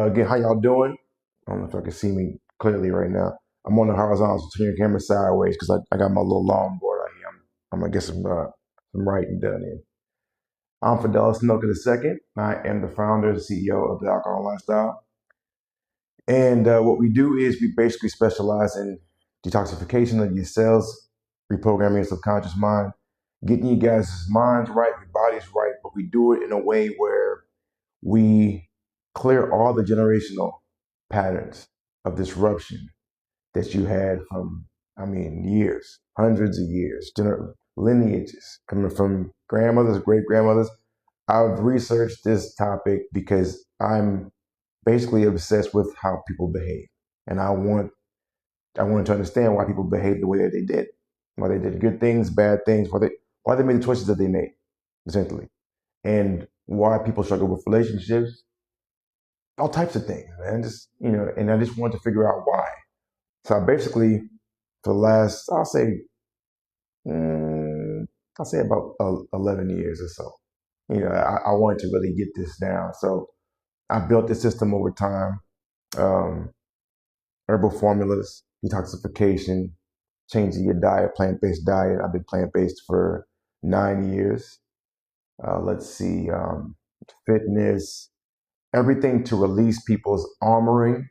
Again, how y'all doing? I don't know if y'all can see me clearly right now. I'm on the horizontal, so turn your camera sideways because I got my little longboard out here. I'm gonna get some writing done in. I'm Fidelis Snoka II. I am the founder and CEO of the Alkalign Lifestyle. And what we do is we basically specialize in detoxification of your cells, reprogramming your subconscious mind, getting you guys' minds right, your bodies right, but we do it in a way where we clear all the generational patterns of disruption that you had from, years, hundreds of years, lineages coming from grandmothers, great grandmothers. I've researched this topic because I'm basically obsessed with how people behave, and I wanted to understand why people behave the way that they did, why they did good things, bad things, why they made the choices that they made, essentially, and why people struggle with relationships, all types of things, man. And I just wanted to figure out why. So I basically, for the last, I'll say about 11 years or so, I wanted to really get this down. So I built the system over time, herbal formulas, detoxification, changing your diet, plant-based diet. I've been plant-based for 9 years. Fitness, everything to release people's armoring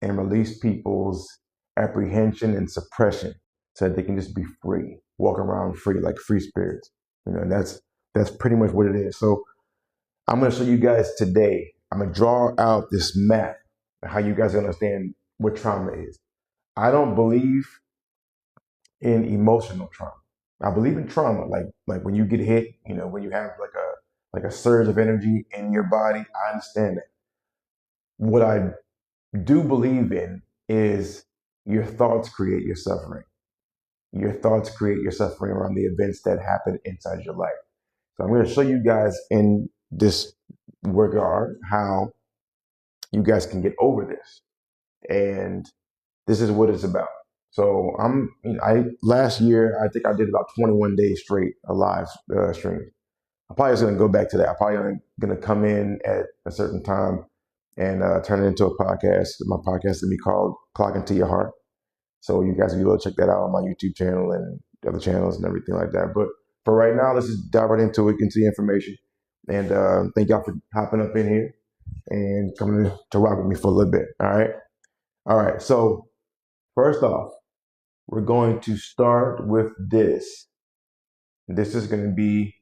and release people's apprehension and suppression so that they can just be free, walk around free, like free spirits. And that's pretty much what it is. So I'm going to show you guys today, I'm going to draw out this map of how you guys understand what trauma is. I don't believe in emotional trauma. I believe in trauma, like when you get hit, when you have like a surge of energy in your body. I understand that. What I do believe in is your thoughts create your suffering. Your thoughts create your suffering around the events that happen inside your life. So I'm going to show you guys in this regard how you guys can get over this. And this is what it's about. So last year, I think I did about 21 days straight of live streams. I'm probably just going to go back to that. I'm probably going to come in at a certain time and turn it into a podcast. My podcast is going to be called Clock Into Your Heart. So you guys will be able to check that out on my YouTube channel and the other channels and everything like that. But for right now, let's just dive right into it, into the information. And thank y'all for hopping up in here and coming to rock with me for a little bit. All right. All right. So first off, we're going to start with this. This is going to be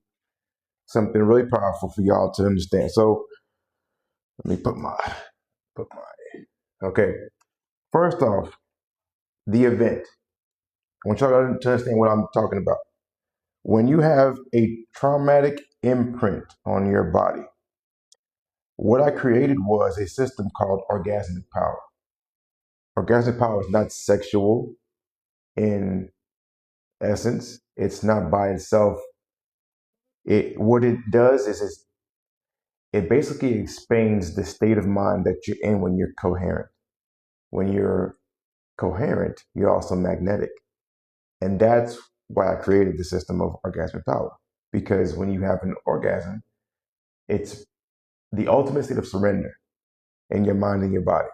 something really powerful for y'all to understand. So let me put my, okay. First off, the event. I want y'all to understand what I'm talking about. When you have a traumatic imprint on your body, what I created was a system called orgasmic power. Orgasmic power is not sexual in essence. It's not by itself. What it does is it basically expands the state of mind that you're in when you're coherent. When you're coherent, you're also magnetic. And that's why I created the system of orgasmic power. Because when you have an orgasm, it's the ultimate state of surrender in your mind and your body.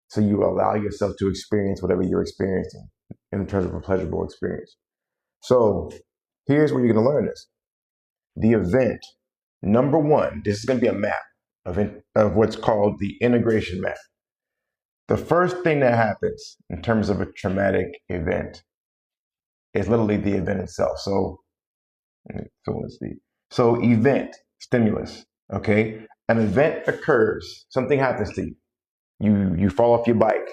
So you allow yourself to experience whatever you're experiencing in terms of a pleasurable experience. So here's where you're going to learn this. The event, number one, this is going to be a map of what's called the integration map. The first thing that happens in terms of a traumatic event is literally the event itself. So let's see. So event, stimulus, okay? An event occurs, something happens to you. You fall off your bike,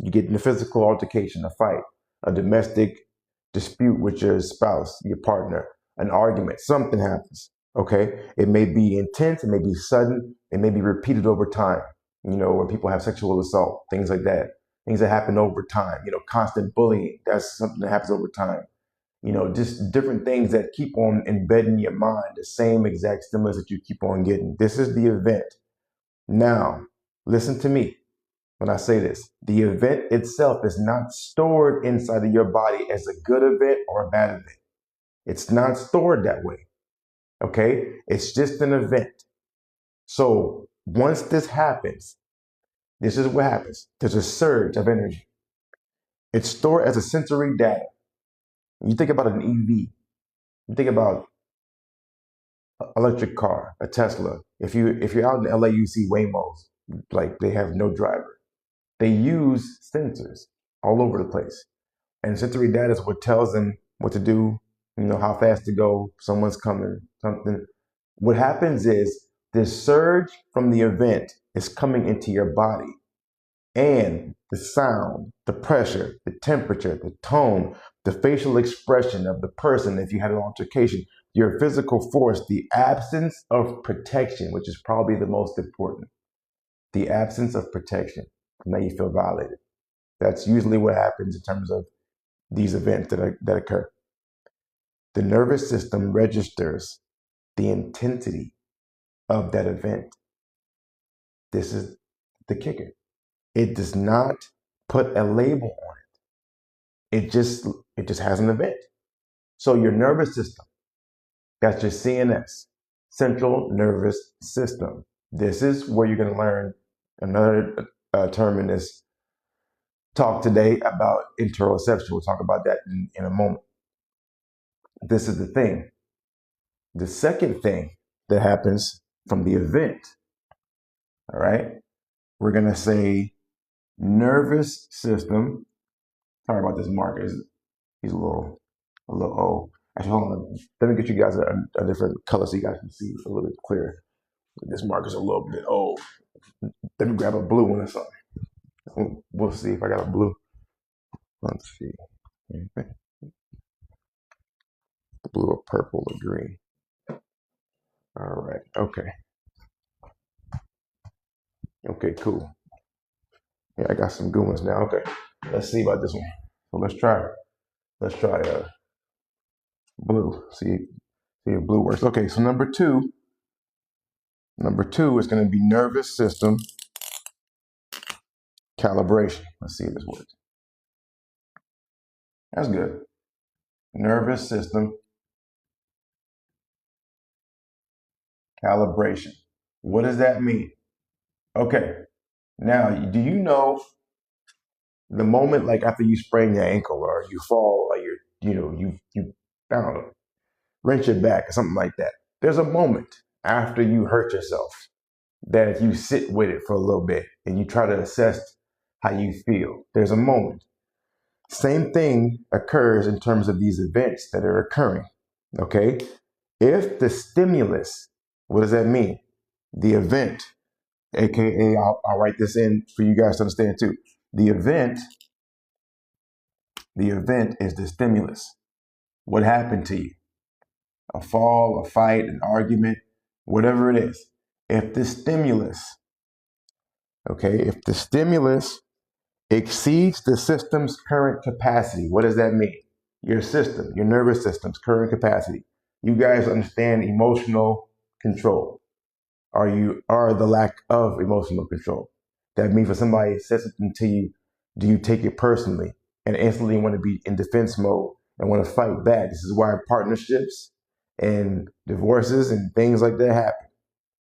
you get in a physical altercation, a fight, a domestic dispute with your spouse, your partner, an argument, something happens, okay? It may be intense, it may be sudden, it may be repeated over time, when people have sexual assault, things like that, things that happen over time, constant bullying, that's something that happens over time. Just different things that keep on embedding your mind, the same exact stimulus that you keep on getting. This is the event. Now, listen to me when I say this. The event itself is not stored inside of your body as a good event or a bad event. It's not stored that way, okay? It's just an event. So once this happens, This is what happens. There's a surge of energy. It's stored as a sensory data. You think about an EV. You think about an electric car, a Tesla. If you're out in LA, you see Waymos, like they have no driver. They use sensors all over the place. And sensory data is what tells them what to do, how fast to go, someone's coming, something. What happens is this surge from the event is coming into your body, and the sound, the pressure, the temperature, the tone, the facial expression of the person, if you had an altercation, your physical force, the absence of protection, which is probably the most important. The absence of protection. Now you feel violated. That's usually what happens in terms of these events that occur. The nervous system registers the intensity of that event. This is the kicker. It does not put a label on it. It just has an event. So your nervous system, that's your CNS, central nervous system. This is where you're going to learn another term in this talk today about interoception. We'll talk about that in a moment. This is the thing. The second thing that happens from the event, all right, we're going to say nervous system. Sorry about this marker. He's a little old. Actually, hold on. Let me get you guys a different color so you guys can see a little bit clearer. This marker's a little bit old. Let me grab a blue one or something. We'll see if I got a blue. Let's see. Blue or purple or green. All right. Okay. Okay, cool. Yeah, I got some good ones now. Okay. Let's see about this one. So let's try blue. See if blue works. Okay, so number two is going to be nervous system calibration. Let's see if this works. That's good. Nervous system calibration. What does that mean? Okay. Now, do you know the moment like after you sprain your ankle or you fall or you I don't know, wrench your back or something like that. There's a moment after you hurt yourself that you sit with it for a little bit and you try to assess how you feel. There's a moment. Same thing occurs in terms of these events that are occurring. Okay? If the stimulus, what does that mean? The event, aka I'll write this in for you guys to understand too. The event is the stimulus. What happened to you? A fall, a fight, an argument, whatever it is. If the stimulus exceeds the system's current capacity, what does that mean? Your system, your nervous system's current capacity. You guys understand emotional control. Are the lack of emotional control. That means when somebody says something to you, do you take it personally and instantly want to be in defense mode and want to fight back? This is why partnerships and divorces and things like that happen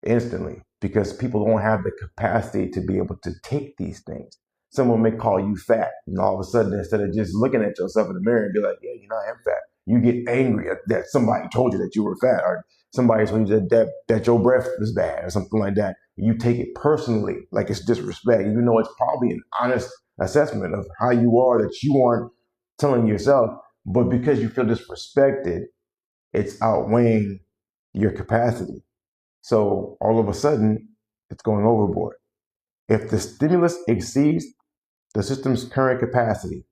instantly, because people don't have the capacity to be able to take these things. Someone may call you fat, and all of a sudden, instead of just looking at yourself in the mirror and be like, yeah, I am fat, you get angry that somebody told you that you were fat, or somebody told you that your breath was bad, or something like that. You take it personally, like it's disrespect, even though it's probably an honest assessment of how you are that you aren't telling yourself, but because you feel disrespected, it's outweighing your capacity. So all of a sudden, it's going overboard. If the stimulus exceeds the system's current capacity,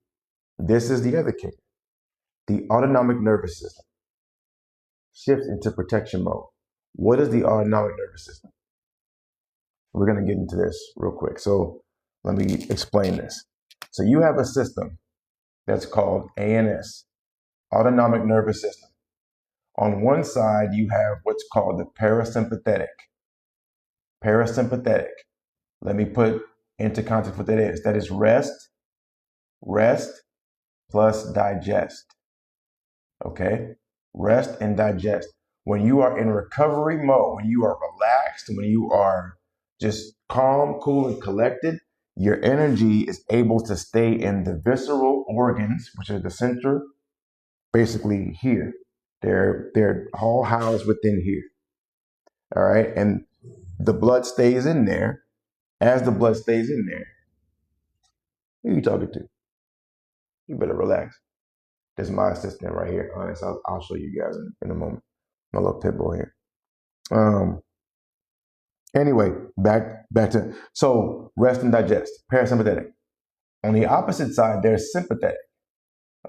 this is the other kicker. The autonomic nervous system shifts into protection mode. What is the autonomic nervous system? We're going to get into this real quick. So let me explain this. So you have a system that's called ANS, autonomic nervous system. On one side, you have what's called the parasympathetic. Parasympathetic. Let me put into context what that is. That is rest plus digest. Okay? Rest and digest. When you are in recovery mode, when you are relaxed, when you are just calm, cool, and collected, your energy is able to stay in the visceral organs, which are the center, basically here. They're all housed within here. All right. And the blood stays in there. As the blood stays in there, who are you talking to? You better relax. This is my assistant right here. Honest, I'll show you guys in a moment. My little pit bull here. Anyway, back to so rest and digest, parasympathetic. On the opposite side, there's sympathetic.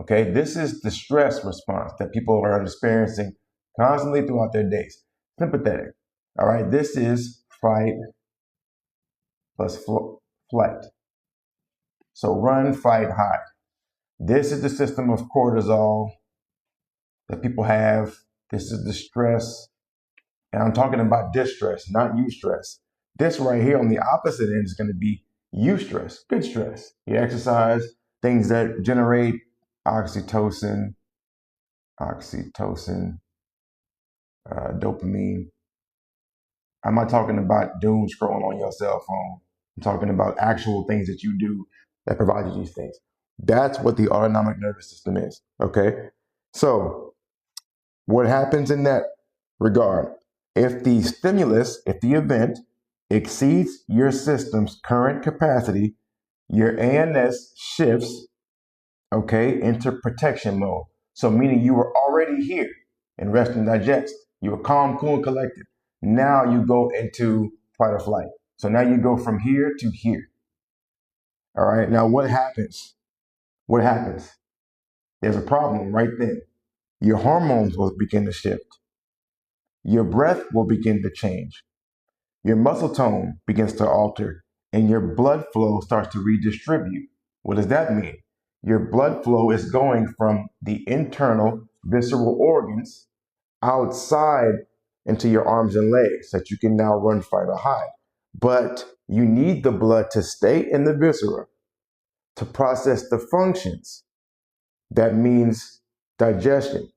Okay, this is the stress response that people are experiencing constantly throughout their days. Sympathetic. All right, this is fight plus flight. So run, fight, hide. This is the system of cortisol that people have. This is the stress. And I'm talking about distress, not eustress. This right here on the opposite end is going to be eustress, good stress. You exercise, things that generate oxytocin, dopamine. I'm not talking about doom scrolling on your cell phone. I'm talking about actual things that you do that provide you these things. That's what the autonomic nervous system is, okay? So what happens in that regard? If the stimulus, if the event exceeds your system's current capacity, your ANS shifts, okay, into protection mode. So meaning you were already here in rest and digest. You were calm, cool, and collected. Now you go into fight or flight. So now you go from here to here. All right. Now what happens? What happens? There's a problem right then. Your hormones will begin to shift. Your breath will begin to change. Your muscle tone begins to alter, and your blood flow starts to redistribute. What does that mean? Your blood flow is going from the internal visceral organs outside into your arms and legs that you can now run, fight, or hide. But you need the blood to stay in the viscera to process the functions. That means digestion,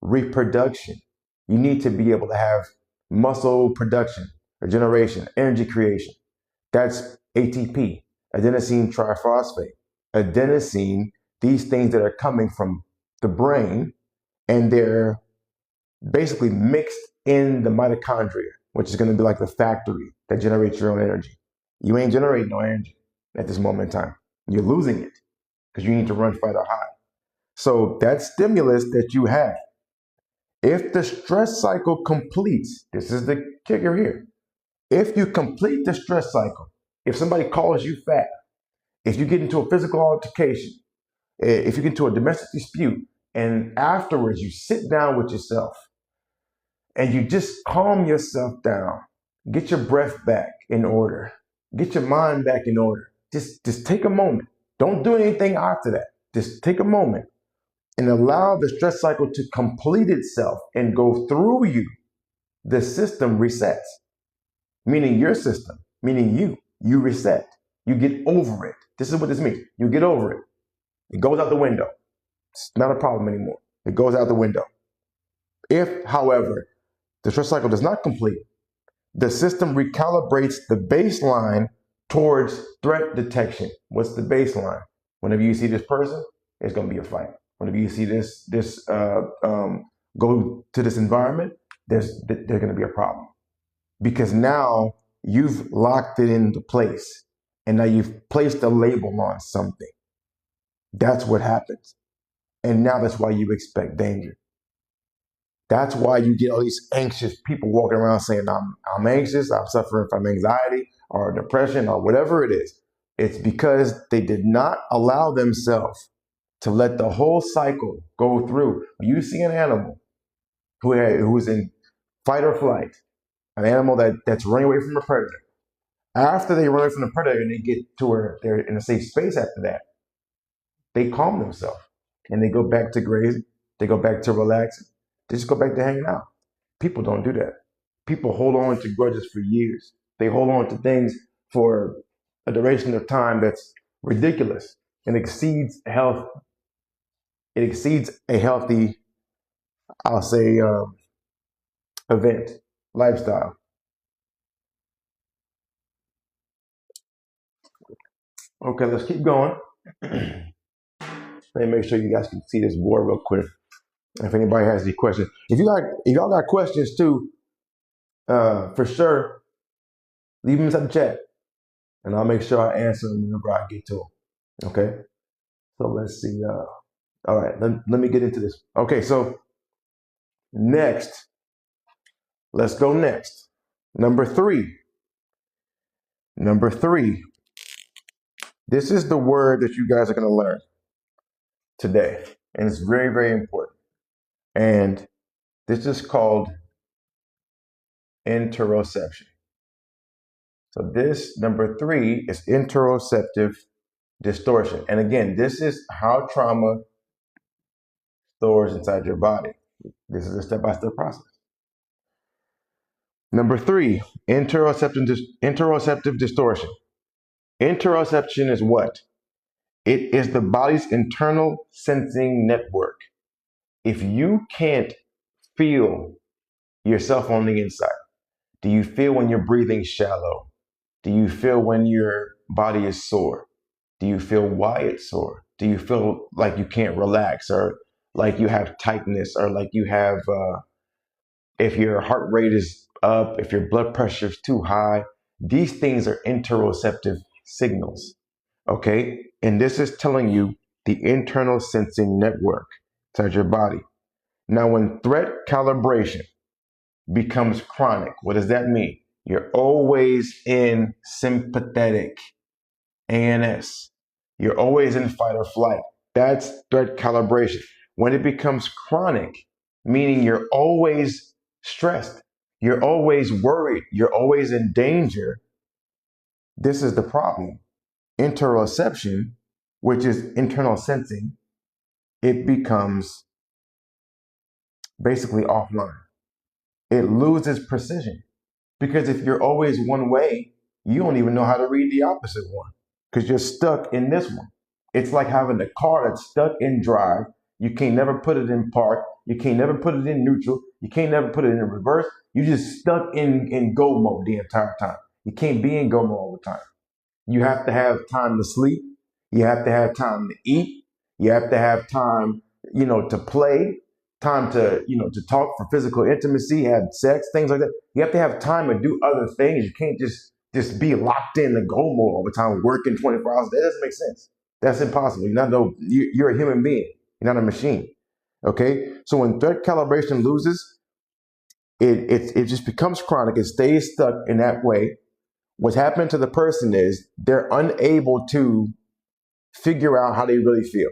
reproduction. You need to be able to have muscle production, regeneration, energy creation. That's ATP, adenosine triphosphate. Adenosine, these things that are coming from the brain, and they're basically mixed in the mitochondria, which is going to be like the factory that generates your own energy. You ain't generating no energy at this moment in time. You're losing it because you need to run, fight, or hide. So that stimulus that you have, if the stress cycle completes, this is the kicker here. If you complete the stress cycle, if somebody calls you fat, if you get into a physical altercation, if you get into a domestic dispute, and afterwards you sit down with yourself and you just calm yourself down, get your breath back in order, get your mind back in order. Just take a moment. Don't do anything after that. Just take a moment and allow the stress cycle to complete itself and go through you. The system resets, meaning your system, meaning you reset. You get over it. This is what this means. You get over it. It goes out the window. It's not a problem anymore. It goes out the window. If, however, the stress cycle does not complete, the system recalibrates the baseline towards threat detection. What's the baseline? Whenever you see this person, it's going to be a fight. Whenever you see this go to this environment, there's going to be a problem. Because now you've locked it into place and now you've placed a label on something. That's what happens. And now that's why you expect danger. That's why you get all these anxious people walking around saying, I'm anxious, I'm suffering from anxiety or depression or whatever it is. It's because they did not allow themselves to let the whole cycle go through. When you see an animal who's in fight or flight, an animal that's running away from a predator, after they run away from the predator and they get to where they're in a safe space after that, they calm themselves and they go back to grazing, they go back to relaxing, they just go back to hanging out. People don't do that. People hold on to grudges for years. They hold on to things for a duration of time that's ridiculous and exceeds health. It exceeds a healthy, I'll say, event, lifestyle. Okay, let's keep going. Let me make sure you guys can see this board real quick. If anybody has any questions, if y'all got questions too, for sure, leave them inside the chat, and I'll make sure I answer them whenever I get to them. Okay. So let's see. All right, let me get into this. Okay, so next, let's go next. Number three. Number three. This is the word that you guys are going to learn today, and it's very, very important. And this is called interoception. So this number three is interoceptive distortion. And again, this is how trauma stores inside your body. This is a step-by-step process. Number three, interoceptive distortion. Interoception is what? It is the body's internal sensing network. If you can't feel yourself on the inside, do you feel when you're breathing shallow? Do you feel when your body is sore? Do you feel why it's sore? Do you feel like you can't relax, or like you have tightness, or like you have, if your heart rate is up, if your blood pressure is too high? These things are interoceptive signals, okay? And this is telling you the internal sensing network inside your body. Now, when threat calibration becomes chronic, what does that mean? You're always in sympathetic ANS. You're always in fight or flight. That's threat calibration. When it becomes chronic, meaning you're always stressed, you're always worried, you're always in danger, this is the problem. Interoception, which is internal sensing, it becomes basically offline. It loses precision. Because if you're always one way, you don't even know how to read the opposite one, because you're stuck in this one. It's like having a car that's stuck in drive. You can't never put it in park. You can't never put it in neutral. You can't never put it in reverse. You're just stuck in go mode the entire time. You can't be in go mode all the time. You have to have time to sleep. You have to have time to eat. You have to have time, to play, time to, to talk for physical intimacy, have sex, things like that. You have to have time to do other things. You can't just be locked in the go mode all the time, working 24 hours. That doesn't make sense. That's impossible. You're a human being. You're not a machine. Okay. So when threat calibration loses, it just becomes chronic. It stays stuck in that way. What's happening to the person is they're unable to figure out how they really feel.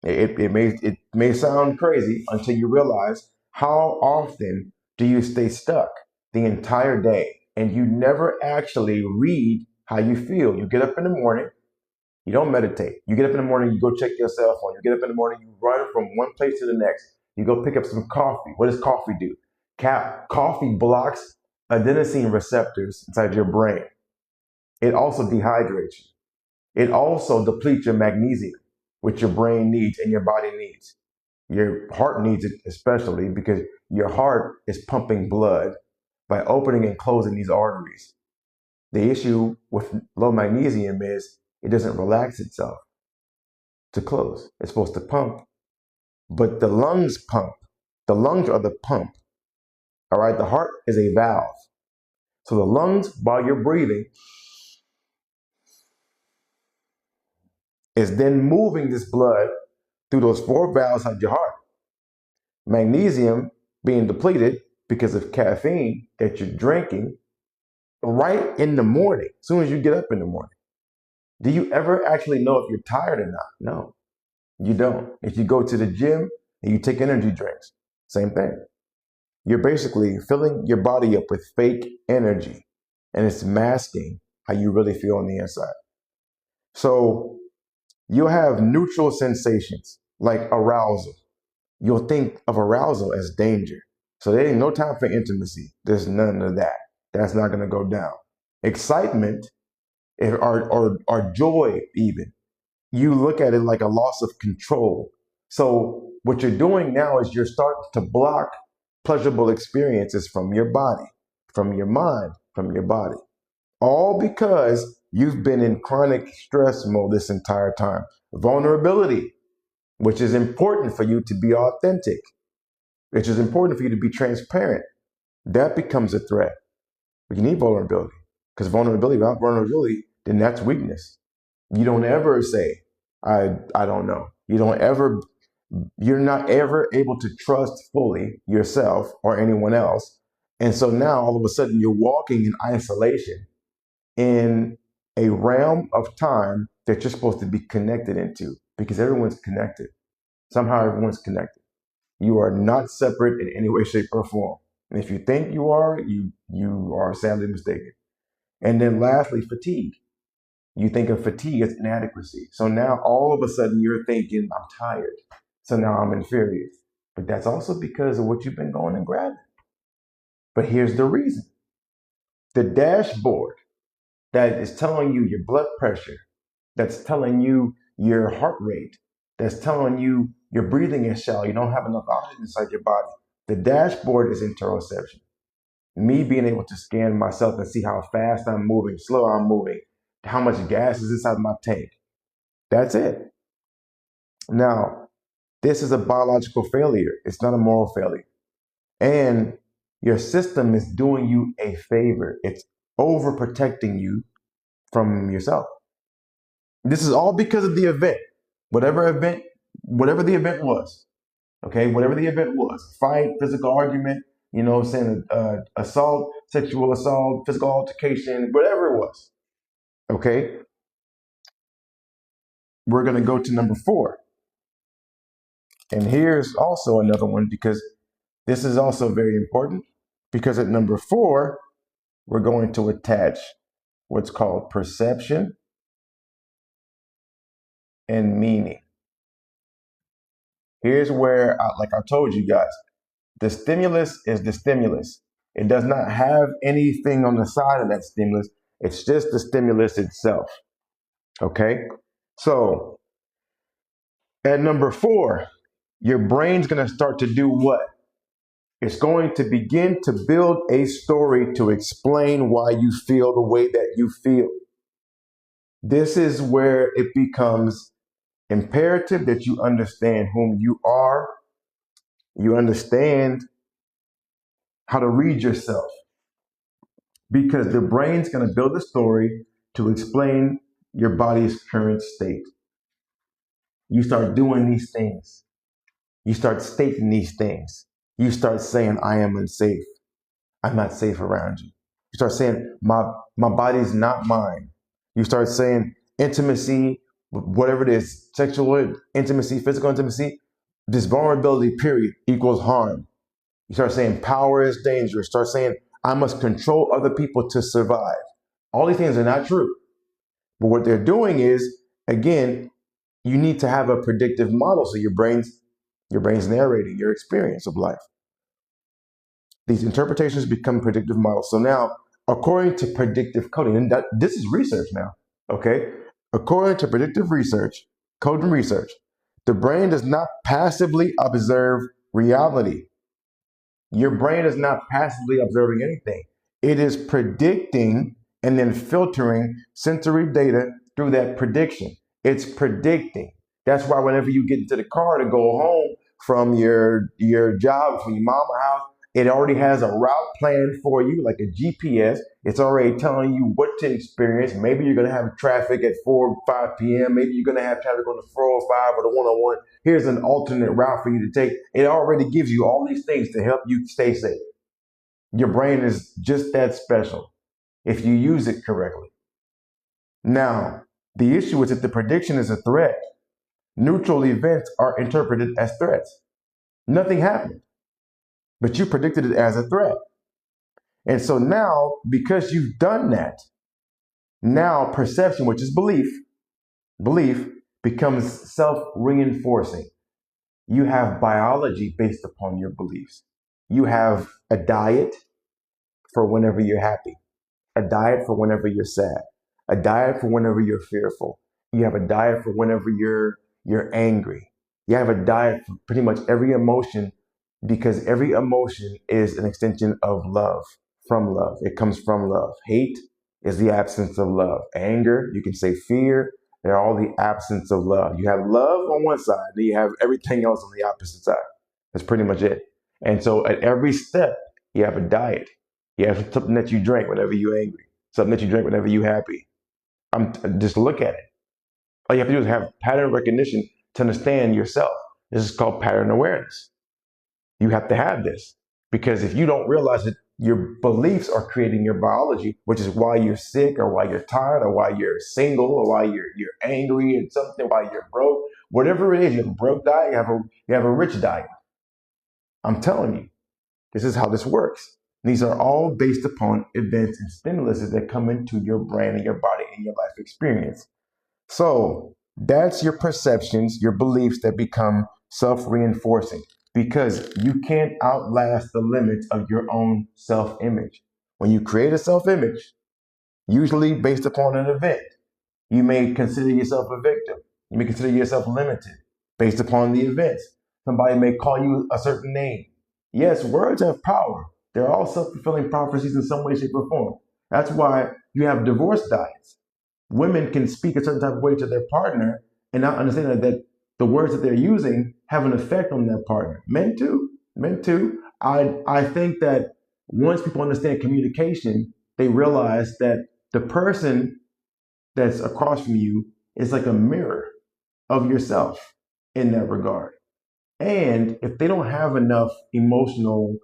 It may sound crazy until you realize how often do you stay stuck the entire day and you never actually read how you feel. You get up in the morning, you don't meditate. You get up in the morning, you go check your cell phone. You get up in the morning, you run from one place to the next. You go pick up some coffee. What does coffee do? Coffee blocks adenosine receptors inside your brain. It also dehydrates you. It also depletes your magnesium, which your brain needs and your body needs. Your heart needs it especially because your heart is pumping blood by opening and closing these arteries. The issue with low magnesium is it doesn't relax itself to close. It's supposed to pump, but the lungs pump. The lungs are the pump. All right, the heart is a valve. So the lungs, while you're breathing, is then moving this blood through those four valves of your heart. Magnesium being depleted because of caffeine that you're drinking right in the morning, as soon as you get up in the morning. Do you ever actually know if you're tired or not? No, you don't. If you go to the gym and you take energy drinks, same thing. You're basically filling your body up with fake energy, and it's masking how you really feel on the inside. So you'll have neutral sensations like arousal. You'll think of arousal as danger. So there ain't no time for intimacy. There's none of that. That's not going to go down. Excitement or joy even, you look at it like a loss of control. So what you're doing now is you're starting to block pleasurable experiences from your body, from your mind, from your body. All because you've been in chronic stress mode this entire time. Vulnerability, which is important for you to be authentic, which is important for you to be transparent. That becomes a threat. But you need vulnerability, because vulnerability, without vulnerability, then that's weakness. You don't ever say, I don't know. You're not ever able to trust fully yourself or anyone else. And so now all of a sudden you're walking in isolation in a realm of time that you're supposed to be connected into, because everyone's connected. Somehow everyone's connected. You are not separate in any way, shape, or form. And if you think you are, you are sadly mistaken. And then lastly, fatigue. You think of fatigue as inadequacy. So now all of a sudden you're thinking, I'm tired. So now I'm inferior. But that's also because of what you've been going and grabbing. But here's the reason. The dashboard that is telling you your blood pressure, that's telling you your heart rate, that's telling you your breathing is shallow, you don't have enough oxygen inside your body. The dashboard is interoception. Me being able to scan myself and see how fast I'm moving, slow I'm moving, how much gas is inside my tank. That's it. Now, this is a biological failure. It's not a moral failure. And your system is doing you a favor. It's overprotecting you from yourself. This is all because of the event. Whatever the event was. Okay, whatever the event was. Fight, physical argument, saying assault, sexual assault, physical altercation, whatever it was. Okay? We're going to go to number 4. And here's also another one, because this is also very important, because at number 4, we're going to attach what's called perception and meaning. Here's where, like I told you guys, the stimulus is the stimulus. It does not have anything on the side of that stimulus. It's just the stimulus itself. Okay? So, at number 4, your brain's going to start to do what? It's going to begin to build a story to explain why you feel the way that you feel. This is where it becomes imperative that you understand whom you are. You understand how to read yourself, because the brain's going to build a story to explain your body's current state. You start doing these things. You start stating these things. You start saying, I am unsafe. I'm not safe around you. You start saying, my body's not mine. You start saying intimacy, whatever it is, sexual intimacy, physical intimacy, this vulnerability period equals harm. You start saying power is dangerous. Start saying, I must control other people to survive. All these things are not true. But what they're doing is, again, you need to have a predictive model so your brain's narrating your experience of life. These interpretations become predictive models. So now, according to predictive coding, and this is research now, okay? According to predictive research, coding research, the brain does not passively observe reality. Your brain is not passively observing anything. It is predicting and then filtering sensory data through that prediction. It's predicting. That's why whenever you get into the car to go home from your job, from your mama's house, it already has a route plan for you, like a GPS. It's already telling you what to experience. Maybe you're going to have traffic at 4 or 5 p.m. Maybe you're going to have traffic on the 405 or the 101. Here's an alternate route for you to take. It already gives you all these things to help you stay safe. Your brain is just that special if you use it correctly. Now, the issue is that the prediction is a threat. Neutral events are interpreted as threats. Nothing happened, but you predicted it as a threat. And so now, because you've done that, now perception, which is belief becomes self-reinforcing. You have biology based upon your beliefs. You have a diet for whenever you're happy, a diet for whenever you're sad, a diet for whenever you're fearful. You have a diet for whenever you're angry. You have a diet for pretty much every emotion, because every emotion is an extension of love, from love. It comes from love. Hate is the absence of love. Anger, you can say fear, they're all the absence of love. You have love on one side, then you have everything else on the opposite side. That's pretty much it. And so at every step, you have a diet. You have something that you drink whenever you're angry, something that you drink whenever you're happy. Just look at it. All you have to do is have pattern recognition to understand yourself. This is called pattern awareness. You have to have this, because if you don't realize that your beliefs are creating your biology, which is why you're sick or why you're tired or why you're single or why you're angry and something, why you're broke, whatever it is, you have a broke diet, you have a rich diet. I'm telling you, this is how this works. These are all based upon events and stimuluses that come into your brain and your body and your life experience. So that's your perceptions, your beliefs that become self-reinforcing, because you can't outlast the limits of your own self-image. When you create a self-image, usually based upon an event, you may consider yourself a victim. You may consider yourself limited based upon the events. Somebody may call you a certain name. Yes, words have power. They're all self-fulfilling prophecies in some way, shape, or form. That's why you have divorce diets. Women can speak a certain type of way to their partner and not understand that the words that they're using have an effect on their partner. Men too. Men too. I think that once people understand communication, they realize that the person that's across from you is like a mirror of yourself in that regard. And if they don't have enough emotional,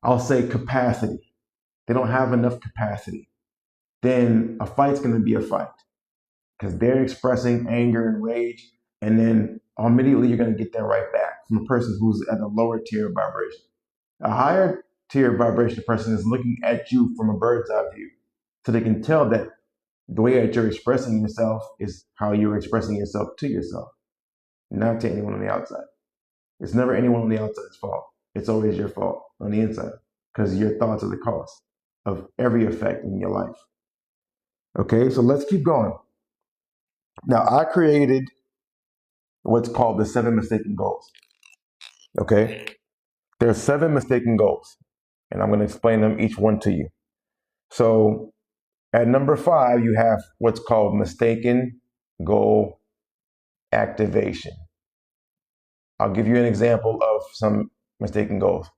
I'll say capacity, they don't have enough capacity, then a fight's going to be a fight, because they're expressing anger and rage, and then immediately you're going to get that right back from a person who's at a lower tier of vibration. A higher tier of vibration person is looking at you from a bird's eye view, so they can tell that the way that you're expressing yourself is how you're expressing yourself to yourself, not to anyone on the outside. It's never anyone on the outside's fault. It's always your fault on the inside, because your thoughts are the cause of every effect in your life. Okay, so let's keep going. Now, I created what's called the 7 mistaken goals. Okay, there are 7 mistaken goals, and I'm going to explain them each one to you. So at number 5, you have what's called mistaken goal activation. I'll give you an example of some mistaken goals.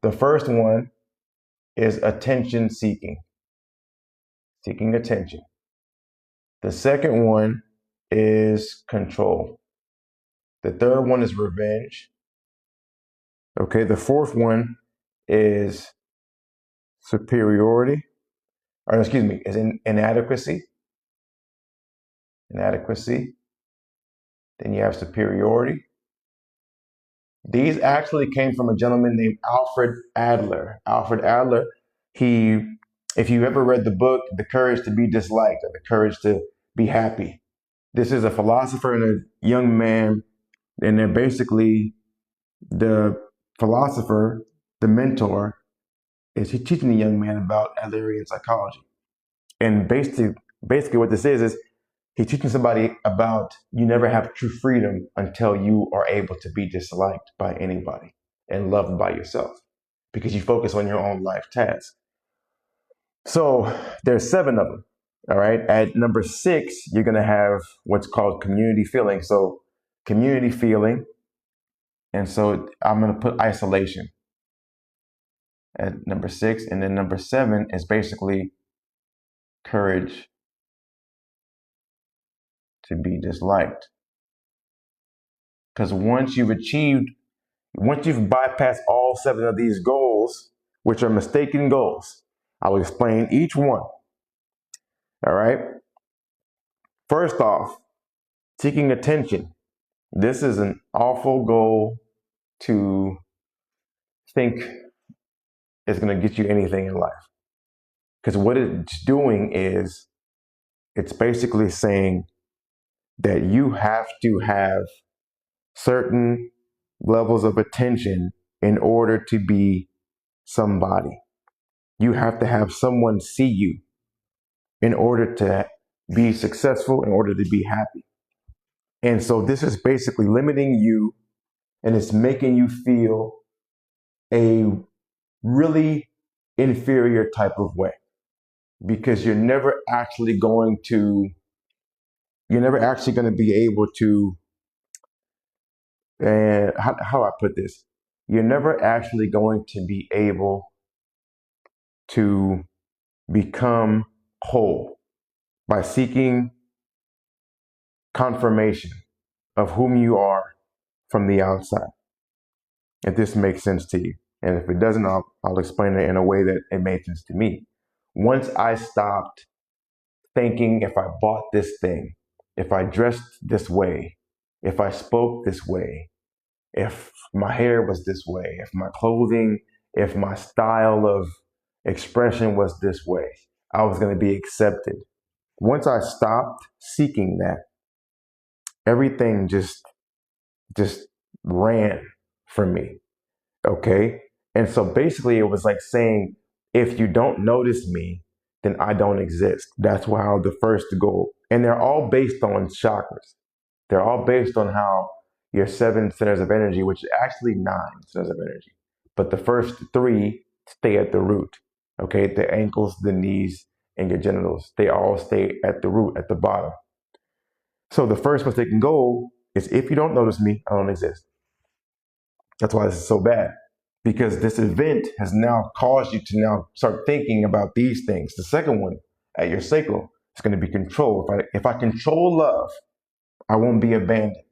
The first one is attention seeking, seeking attention. The second one is control. The third one is revenge. Okay, the fourth one is superiority, or excuse me, is inadequacy. Inadequacy. Then you have superiority. These actually came from a gentleman named Alfred Adler. Alfred Adler, if you ever read the book, The Courage to Be Disliked, or The Courage to Be Happy, this is a philosopher and a young man, and they're basically the philosopher, the mentor, is he teaching the young man about Adlerian psychology. And basically what this is he's teaching somebody about you never have true freedom until you are able to be disliked by anybody and loved by yourself, because you focus on your own life tasks. So there's 7 of them. All right. At number 6, you're going to have what's called community feeling. So community feeling. And so I'm going to put isolation at number 6. And then number 7 is basically courage to be disliked. Because once you've bypassed all 7 of these goals, which are mistaken goals, I'll explain each one. All right. First off, seeking attention. This is an awful goal to think is going to get you anything in life. Because what it's doing is it's basically saying that you have to have certain levels of attention in order to be somebody. You have to have someone see you in order to be successful, in order to be happy. And so this is basically limiting you, and it's making you feel a really inferior type of way. because you're never actually going to be able to, and how do I put this? You're never actually going to be able to become whole by seeking confirmation of whom you are from the outside. If this makes sense to you. And if it doesn't, I'll explain it in a way that it made sense to me. Once I stopped thinking if I bought this thing, if I dressed this way, if I spoke this way, if my hair was this way, if my clothing, if my style of expression was this way, I was going to be accepted. Once I stopped seeking that, everything just ran for me. Okay. And so basically it was like saying, if you don't notice me, then I don't exist. That's how the first goal, and they're all based on chakras. They're all based on how your 7 centers of energy, which is actually 9 centers of energy, but the first 3 stay at the root. Okay. The ankles, the knees, and your genitals, they all stay at the root, at the bottom. So the first mistaken goal is, if you don't notice me, I don't exist. That's why this is so bad, because this event has now caused you to now start thinking about these things. The second one, at your sacral, is going to be control. If I control love, I won't be abandoned.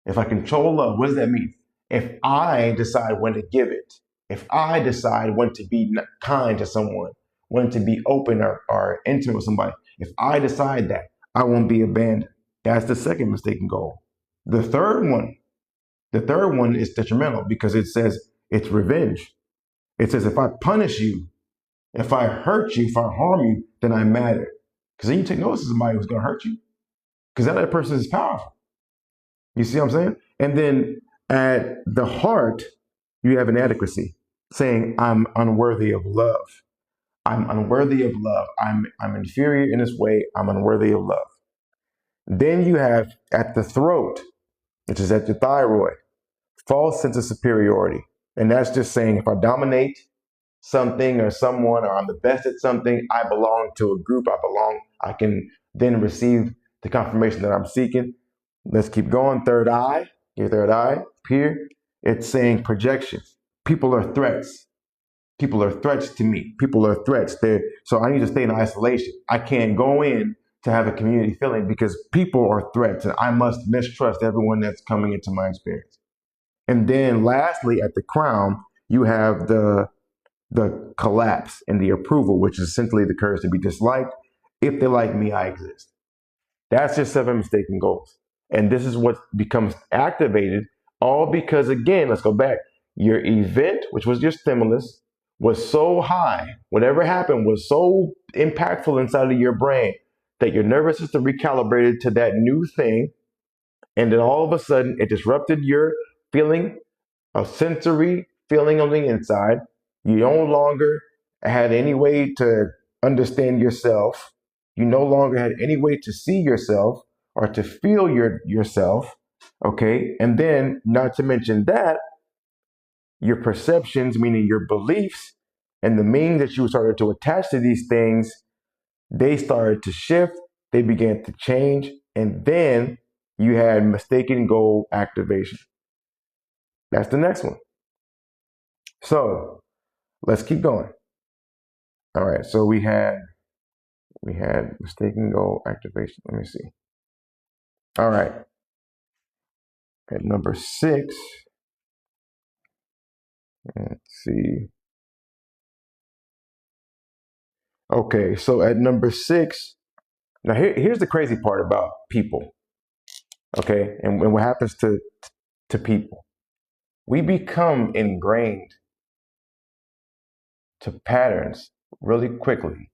If I control love, what does that mean? If I decide when to give it, if I decide when to be kind to someone, when to be open or intimate with somebody, if I decide that, I won't be abandoned. That's the second mistaken goal. The third one is detrimental, because it says it's revenge. It says, if I punish you, if I hurt you, if I harm you, then I matter. Because then you take notice of somebody who's going to hurt you, because that person is powerful. You see what I'm saying? And then at the heart, you have inadequacy, saying, I'm unworthy of love. I'm unworthy of love. I'm inferior in this way. I'm unworthy of love. Then you have at the throat, which is at your thyroid, false sense of superiority. And that's just saying, if I dominate something or someone, or I'm the best at something, I belong to a group, I can then receive the confirmation that I'm seeking. Let's keep going. Third eye, your third eye here, it's saying projection. People are threats. People are threats to me. People are threats. So I need to stay in isolation. I can't go in to have a community feeling, because people are threats, and I must mistrust everyone that's coming into my experience. And then lastly, at the crown, you have the collapse and the approval, which is essentially the courage to be disliked. If they like me, I exist. That's your 7 mistaken goals. And this is what becomes activated, all because, again, let's go back. Your event, which was your stimulus, was so high. Whatever happened was so impactful inside of your brain that your nervous system recalibrated to that new thing. And then all of a sudden, it disrupted your feeling, a sensory feeling on the inside. You no longer had any way to understand yourself. You no longer had any way to see yourself or to feel yourself. Okay. And then, not to mention that, your perceptions, meaning your beliefs, and the meaning that you started to attach to these things, they started to shift. They began to change. And then you had mistaken goal activation. That's the next one. So let's keep going. All right. So we had mistaken goal activation. Let me see. All right. At number 6, let's see. Okay. So at number 6, now here's the crazy part about people. Okay. And what happens to people. We become ingrained to patterns really quickly.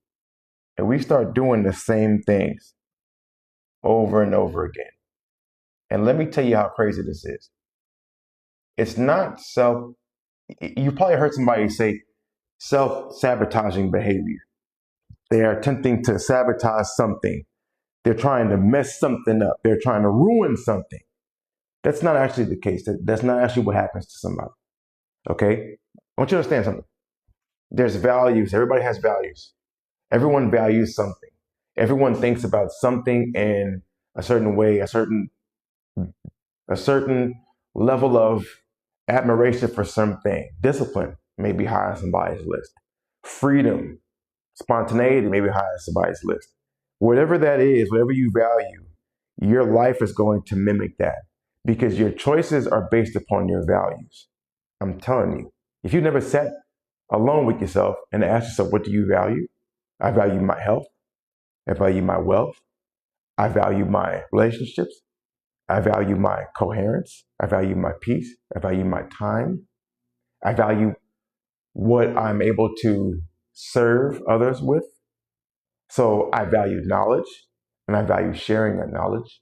And we start doing the same things over and over again. And let me tell you how crazy this is. It's not you probably heard somebody say self-sabotaging behavior. They are attempting to sabotage something. They're trying to mess something up. They're trying to ruin something. That's not actually the case. That's not actually what happens to somebody. Okay? I want you to understand something. There's values. Everybody has values. Everyone values something. Everyone thinks about something in a certain way, a certain level of admiration for something. Discipline may be high on somebody's list. Freedom, spontaneity may be high on somebody's list. Whatever that is, whatever you value, your life is going to mimic that because your choices are based upon your values. I'm telling you, if you never sat alone with yourself and asked yourself, what do you value? I value my health. I value my wealth. I value my relationships. I value my coherence. I value my peace. I value my time. I value what I'm able to serve others with. So I value knowledge and I value sharing that knowledge.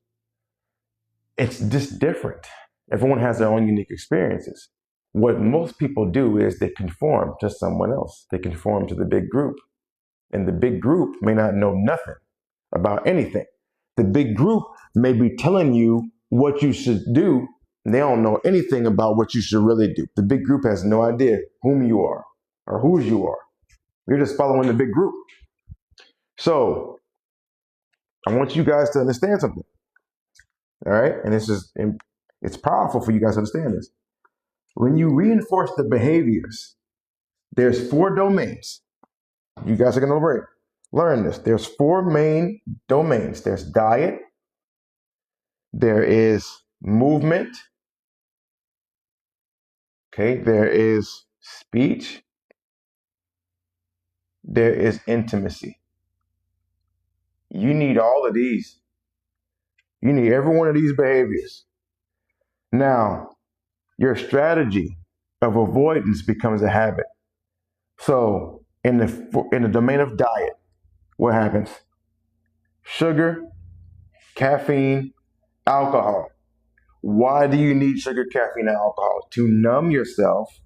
It's just different. Everyone has their own unique experiences. What most people do is they conform to someone else. They conform to the big group. And the big group may not know nothing about anything. The big group may be telling you what you should do. And they don't know anything about what you should really do. The big group has no idea whom you are or whose you are. You're just following the big group. So I want you guys to understand something. All right. And it's powerful for you guys to understand this. When you reinforce the behaviors, there's 4 domains. You guys are going to learn this. There's 4 main domains. There's diet. There is movement. Okay. There is speech. There is intimacy. You need all of these. You need every one of these behaviors. Now, your strategy of avoidance becomes a habit. So in the domain of diet, what happens? Sugar, caffeine, alcohol. Why do you need sugar, caffeine, and alcohol? To numb yourself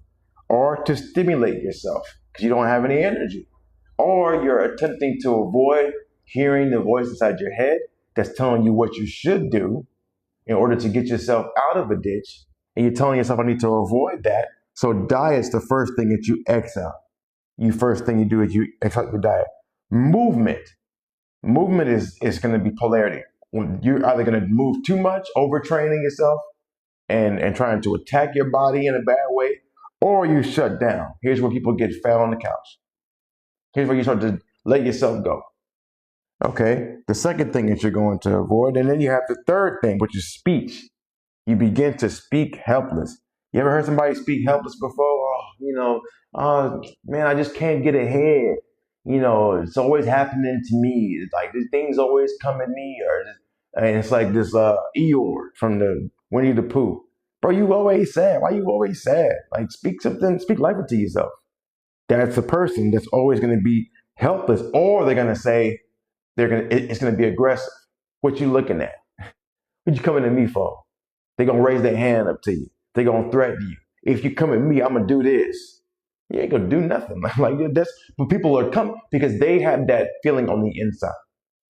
or to stimulate yourself because you don't have any energy. Or you're attempting to avoid hearing the voice inside your head that's telling you what you should do in order to get yourself out of a ditch. And you're telling yourself, I need to avoid that. So diet's the first thing that you X out. First thing you do is you X out your diet. Movement. Movement is going to be polarity. When you're either going to move too much, overtraining yourself and trying to attack your body in a bad way, or you shut down. Here's where people get fat on the couch. Here's where you start to let yourself go. Okay, the second thing that you're going to avoid, and then you have the third thing, which is speech. You begin to speak helpless. You ever heard somebody speak helpless before? Oh, man, I just can't get ahead. It's always happening to me. It's like these things always come at me, and it's like this Eeyore from the Winnie the Pooh. Bro, you always sad. Why you always sad? Like speak life into yourself. That's a person that's always going to be helpless, or they're going to say it's going to be aggressive. What you looking at? What you coming to me for? They're going to raise their hand up to you. They're going to threaten you. If you come at me, I'm going to do this. You ain't going to do nothing. But people are coming because they have that feeling on the inside.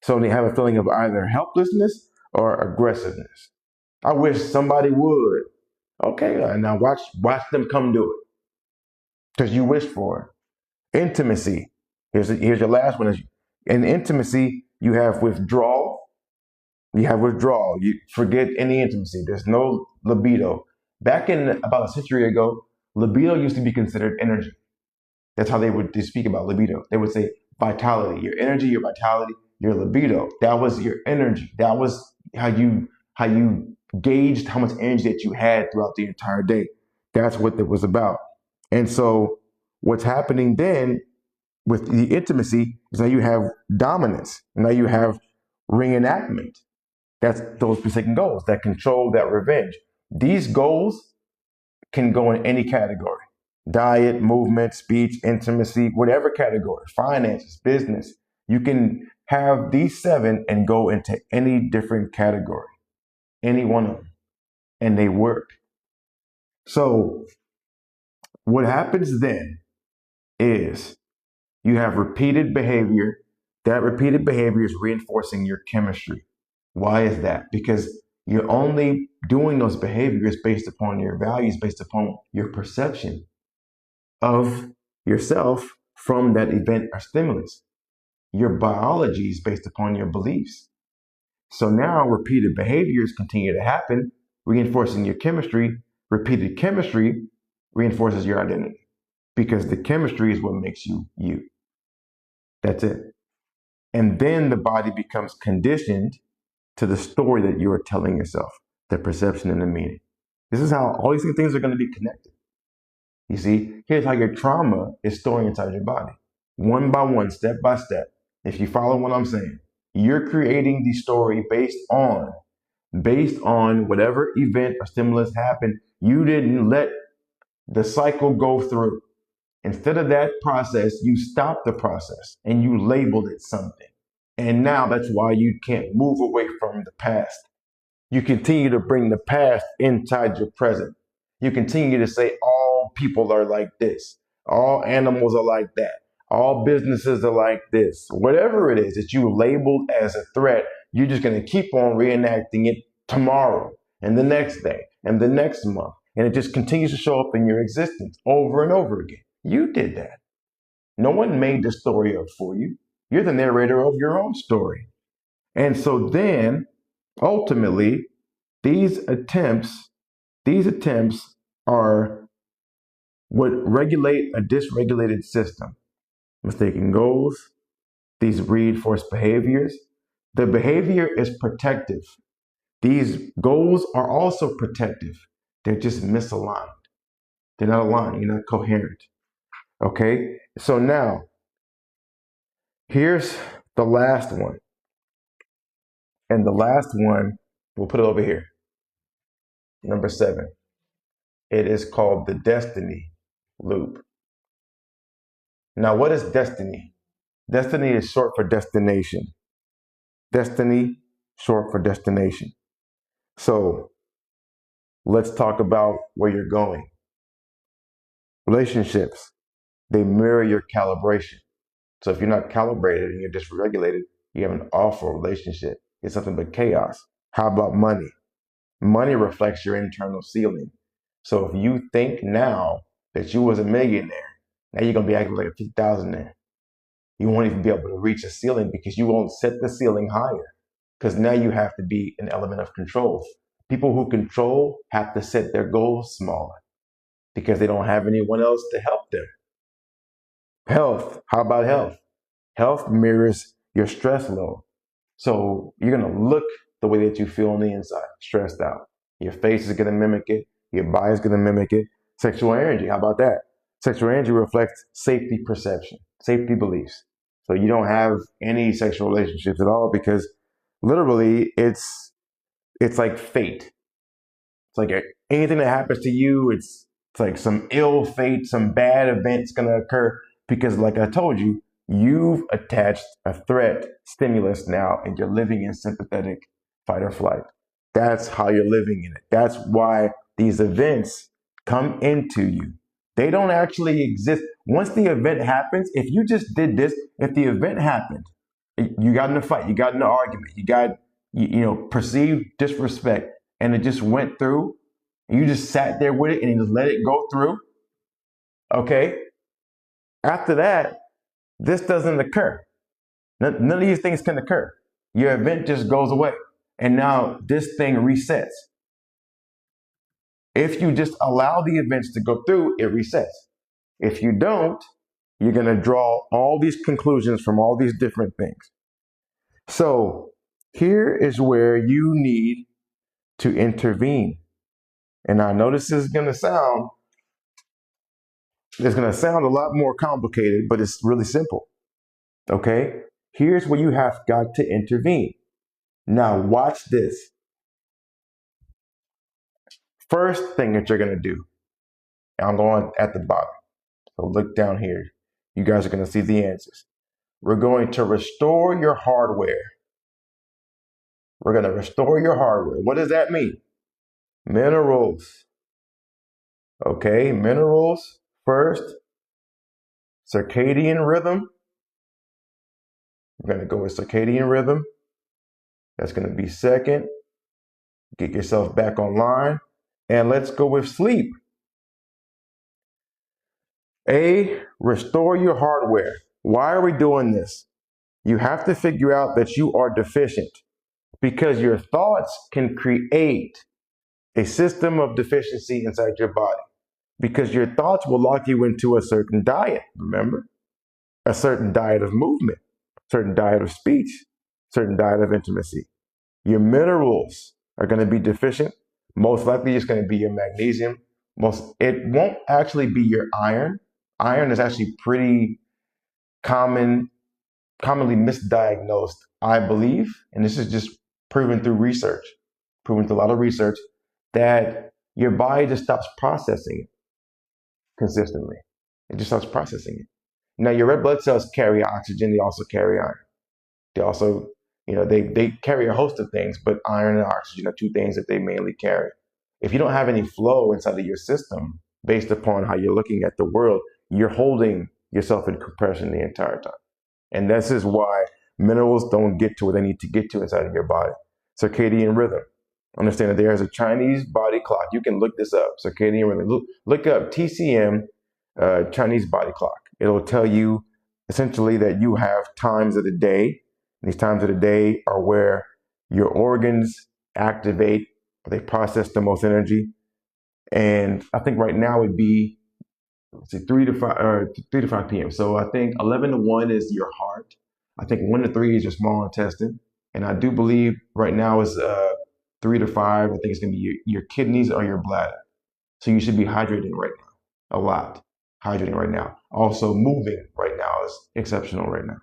So they have a feeling of either helplessness or aggressiveness. I wish somebody would. Okay, now watch them come do it. Because you wish for it. Intimacy. Here's your last one. In intimacy, you have withdrawal. You forget any intimacy. There's no libido. Back in about a century ago, libido used to be considered energy. That's how they speak about libido. They would say vitality, your energy, your vitality, your libido. That was your energy. That was how you gauged how much energy that you had throughout the entire day. That's what it was about. And so what's happening then with the intimacy is now you have dominance. Now you have reenactment. That's those specific goals, that control, that revenge. These goals can go in any category. Diet, movement, speech, intimacy, whatever category, finances, business. You can have these 7 and go into any different category, any one of them, and they work. So what happens then is you have repeated behavior. That repeated behavior is reinforcing your chemistry. Why is that? Because you're only doing those behaviors based upon your values, based upon your perception of yourself from that event or stimulus. your biology is based upon your beliefs. So now repeated behaviors continue to happen, reinforcing your chemistry. Repeated chemistry reinforces your identity because the chemistry is what makes you you. That's it. And then the body becomes conditioned to the story that you are telling yourself, the perception and the meaning. This is how all these things are going to be connected. You see, here's how your trauma is storing inside your body. One by one, step by step. If you follow what I'm saying, you're creating the story based on whatever event or stimulus happened. You didn't let the cycle go through. Instead of that process, you stopped the process and you labeled it something. And now that's why you can't move away from the past. You continue to bring the past inside your present. You continue to say all people are like this. All animals are like that. All businesses are like this. Whatever it is that you labeled as a threat, you're just going to keep on reenacting it tomorrow and the next day and the next month. And it just continues to show up in your existence over and over again. You did that. No one made the story up for you. You're the narrator of your own story. And so then, ultimately, these attempts are what regulate a dysregulated system. Mistaken goals, these reinforced behaviors. The behavior is protective. These goals are also protective. They're just misaligned. They're not aligned. You're not coherent. Okay? So now, here's the last one. And the last one, we'll put it over here. Number 7. It is called the destiny loop. Now, what is destiny? Destiny is short for destination. Destiny, short for destination. So, let's talk about where you're going. Relationships, they mirror your calibration. So if you're not calibrated and you're dysregulated, you have an awful relationship. It's nothing but chaos. How about money? Money reflects your internal ceiling. So if you think now that you was a millionaire, now you're going to be acting like a 50,000 there. You won't even be able to reach a ceiling because you won't set the ceiling higher. Because now you have to be an element of control. People who control have to set their goals smaller because they don't have anyone else to help them. Health. How about health? Health mirrors your stress load. So you're going to look the way that you feel on the inside, stressed out. Your face is going to mimic it. Your body is going to mimic it. Sexual energy. How about that? Sexual energy reflects safety perception, safety beliefs. So you don't have any sexual relationships at all because literally it's like fate. It's like anything that happens to you, it's like some ill fate, some bad event's going to occur because like I told you, you've attached a threat stimulus now and you're living in sympathetic fight or flight. That's how you're living in it. That's why these events come into you. They don't actually exist. Once the event happens, if you just did this, if the event happened, you got in a fight, you got in an argument, you got, perceived disrespect, and it just went through, and you just sat there with it and you just let it go through, okay? After that, this doesn't occur. None of these things can occur. Your event just goes away. And now this thing resets. If you just allow the events to go through, it resets. If you don't, you're going to draw all these conclusions from all these different things. So here is where you need to intervene. And I know this is going to sound, a lot more complicated, but it's really simple. Okay? Here's where you have got to intervene. Now watch this. First thing that you're going to do, I'm going at the bottom. So look down here. You guys are going to see the answers. We're going to restore your hardware. We're going to restore your hardware. What does that mean? Minerals. Okay, minerals first. Circadian rhythm. We're going to go with circadian rhythm. That's going to be second. Get yourself back online. And let's go with sleep. A, restore your hardware. Why are we doing this? You have to figure out that you are deficient because your thoughts can create a system of deficiency inside your body because your thoughts will lock you into a certain diet, remember? A certain diet of movement, certain diet of speech, certain diet of intimacy. Your minerals are going to be deficient. Most likely it's going to be your magnesium. It won't actually be your iron. Iron is actually pretty commonly misdiagnosed, I believe, and this is just proven through research, proven through a lot of research, that your body just stops processing it consistently. It just stops processing it. Now, your red blood cells carry oxygen. They also carry iron. They also, they carry a host of things, but iron and oxygen are two things that they mainly carry. If you don't have any flow inside of your system based upon how you're looking at the world, you're holding yourself in compression the entire time. And this is why minerals don't get to where they need to get to inside of your body. Circadian rhythm. Understand that there is a Chinese body clock. You can look this up. Circadian rhythm. Look up TCM, Chinese body clock. It'll tell you essentially that you have times of the day. These times of the day are where your organs activate, they process the most energy. And I think right now it'd be 3 to 5 p.m. So I think 11 to 1 is your heart. I think 1 to 3 is your small intestine. And I do believe right now is 3 to 5. I think it's going to be your kidneys or your bladder. So you should be hydrating right now, a lot. Hydrating right now. Also moving right now is exceptional right now.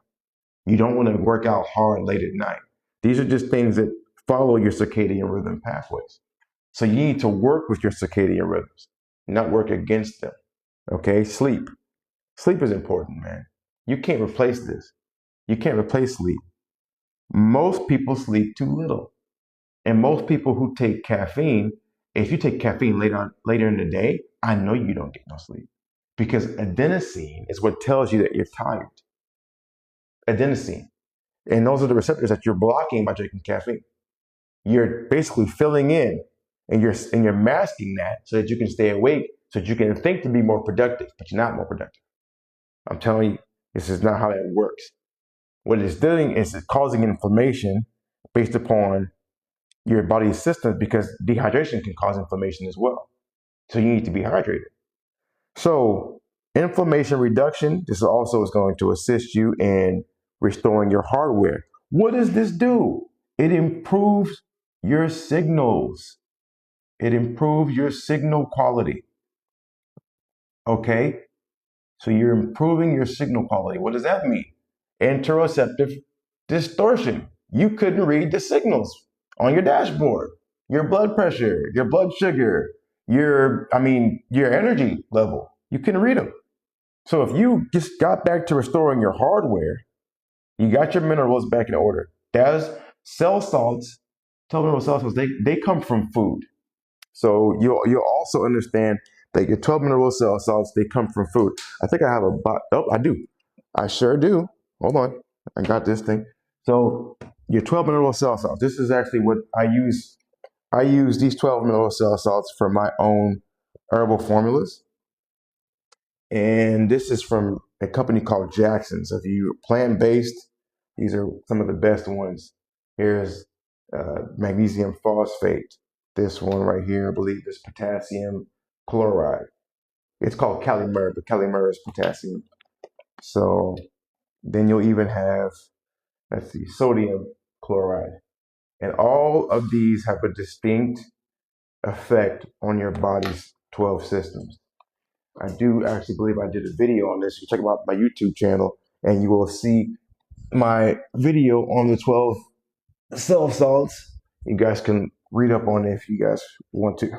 You don't want to work out hard late at night. These are just things that follow your circadian rhythm pathways. So you need to work with your circadian rhythms, not work against them. Okay, sleep. Sleep is important, man. You can't replace this. You can't replace sleep. Most people sleep too little. And most people who take caffeine, if you take caffeine later in the day, I know you don't get no sleep. Because adenosine is what tells you that you're tired. Adenosine. And those are the receptors that you're blocking by drinking caffeine. You're basically filling in and you're masking that so that you can stay awake, so that you can think to be more productive, but you're not more productive. I'm telling you, this is not how that works. What it's doing is it's causing inflammation based upon your body's systems because dehydration can cause inflammation as well. So you need to be hydrated. So inflammation reduction, this also is going to assist you in restoring your hardware. What does this do? It improves your signals. It improves your signal quality. Okay? So you're improving your signal quality. What does that mean? Interoceptive distortion. You couldn't read the signals on your dashboard. Your blood pressure, your blood sugar, your energy level. You couldn't read them. So if you just got back to restoring your hardware, you got your minerals back in order. That's cell salts, 12 mineral cell salts, they come from food. So you'll also understand that your 12 mineral cell salts, they come from food. I think I have I do. I sure do. Hold on. I got this thing. So your 12 mineral cell salts, this is actually what I use. I use these 12 mineral cell salts for my own herbal formulas. And this is from a company called Jackson's. If you're plant-based, these are some of the best ones. Here's magnesium phosphate. This one right here, I believe, is potassium chloride. It's called Calimur, but Calimur is potassium. So then you'll even have, sodium chloride. And all of these have a distinct effect on your body's 12 systems. I do actually believe I did a video on this. You check out my YouTube channel and you will see my video on the 12 cell salts. You guys can read up on it if you guys want to.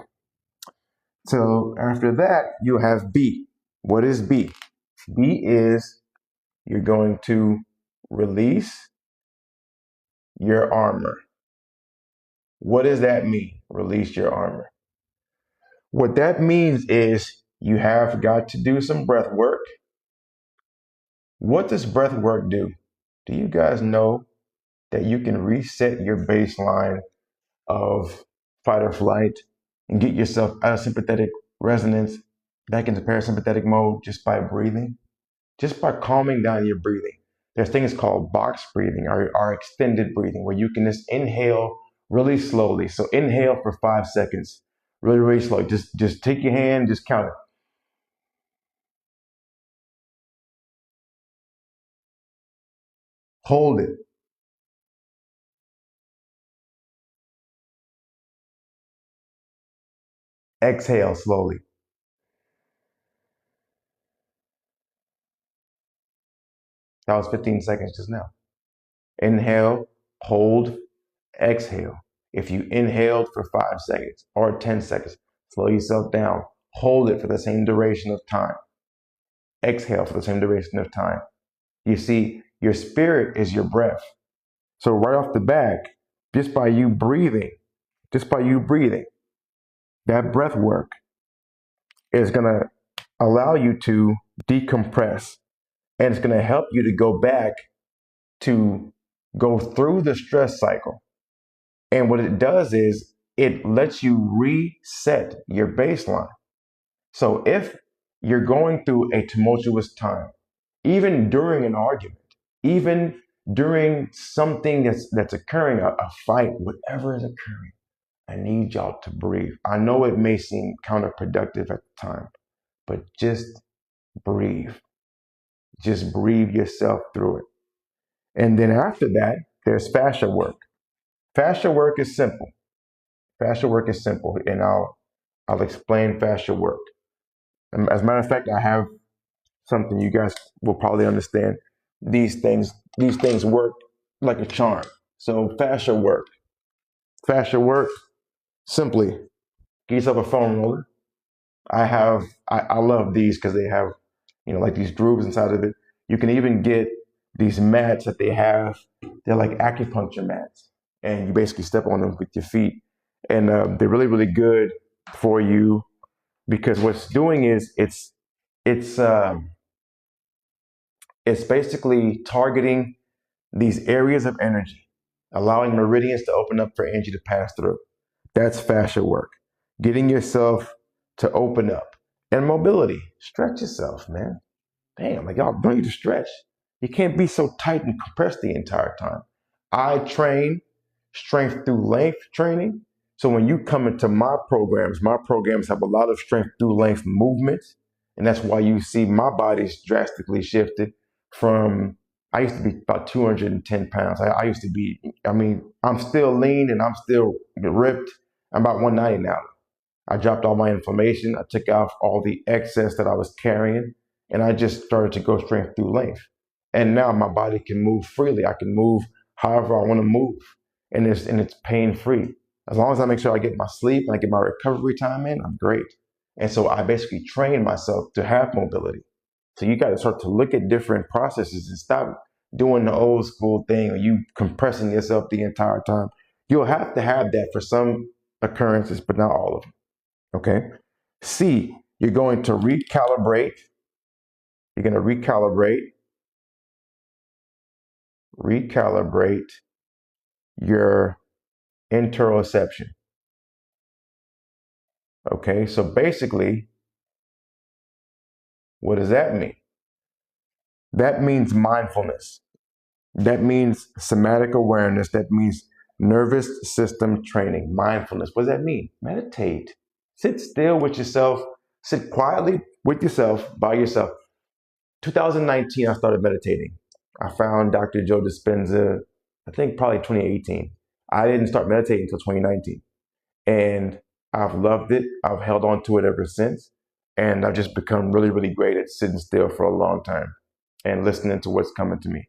So after that, you have B. What is B? B is you're going to release your armor. What does that mean? Release your armor. What that means is you have got to do some breath work. What does breath work do? Do you guys know that you can reset your baseline of fight or flight and get yourself out of sympathetic resonance back into parasympathetic mode just by breathing? Just by calming down your breathing. There's things called box breathing or extended breathing, where you can just inhale really slowly. So inhale for 5 seconds, really, really slow. Just take your hand, just count it. Hold it. Exhale slowly. That was 15 seconds just now. Inhale, hold, exhale. If you inhaled for 5 seconds or 10 seconds, slow yourself down. Hold it for the same duration of time. Exhale for the same duration of time. You see, your spirit is your breath. So right off the back, just by you breathing, that breath work is going to allow you to decompress, and it's going to help you to go back to go through the stress cycle. And what it does is it lets you reset your baseline. So if you're going through a tumultuous time, even during an argument, even during something that's occurring, a fight, whatever is occurring, I need y'all to breathe. I know it may seem counterproductive at the time, but just breathe. Just breathe yourself through it. And then after that, there's fascia work. Fascia work is simple. Fascia work is simple, and I'll explain fascia work. As a matter of fact, I have something you guys will probably understand. These things work like a charm. So fascia work. Simply get yourself a foam roller. I love these because they have, like these grooves inside of it. You can even get these mats that they have. They're like acupuncture mats, and you basically step on them with your feet, and they're really, really good for you because what's doing is it's it's basically targeting these areas of energy, allowing meridians to open up for energy to pass through. That's fascia work. Getting yourself to open up. And mobility. Stretch yourself, man. Damn, like y'all don't need to stretch. You can't be so tight and compressed the entire time. I train strength through length training. So when you come into my programs have a lot of strength through length movements. And that's why you see my body's drastically shifted from, I used to be about 210 pounds. I used to be, I'm still lean and I'm still ripped. I'm about 190 now. I dropped all my inflammation. I took off all the excess that I was carrying, and I just started to go strength through length. And now my body can move freely. I can move however I want to move, and it's pain free. As long as I make sure I get my sleep and I get my recovery time in, I'm great. And so I basically train myself to have mobility. So you got to start to look at different processes and stop doing the old school thing or you compressing yourself the entire time. You'll have to have that for some occurrences, but not all of them. Okay. C, you're going to recalibrate. You're going to recalibrate your interoception. Okay. So basically, what does that mean? That means mindfulness. That means somatic awareness. That means nervous system training, mindfulness. What does that mean? Meditate. Sit still with yourself. Sit quietly with yourself, by yourself. 2019, I started meditating. I found Dr. Joe Dispenza, I think probably 2018. I didn't start meditating until 2019. And I've loved it. I've held on to it ever since. And I've just become really, really great at sitting still for a long time and listening to what's coming to me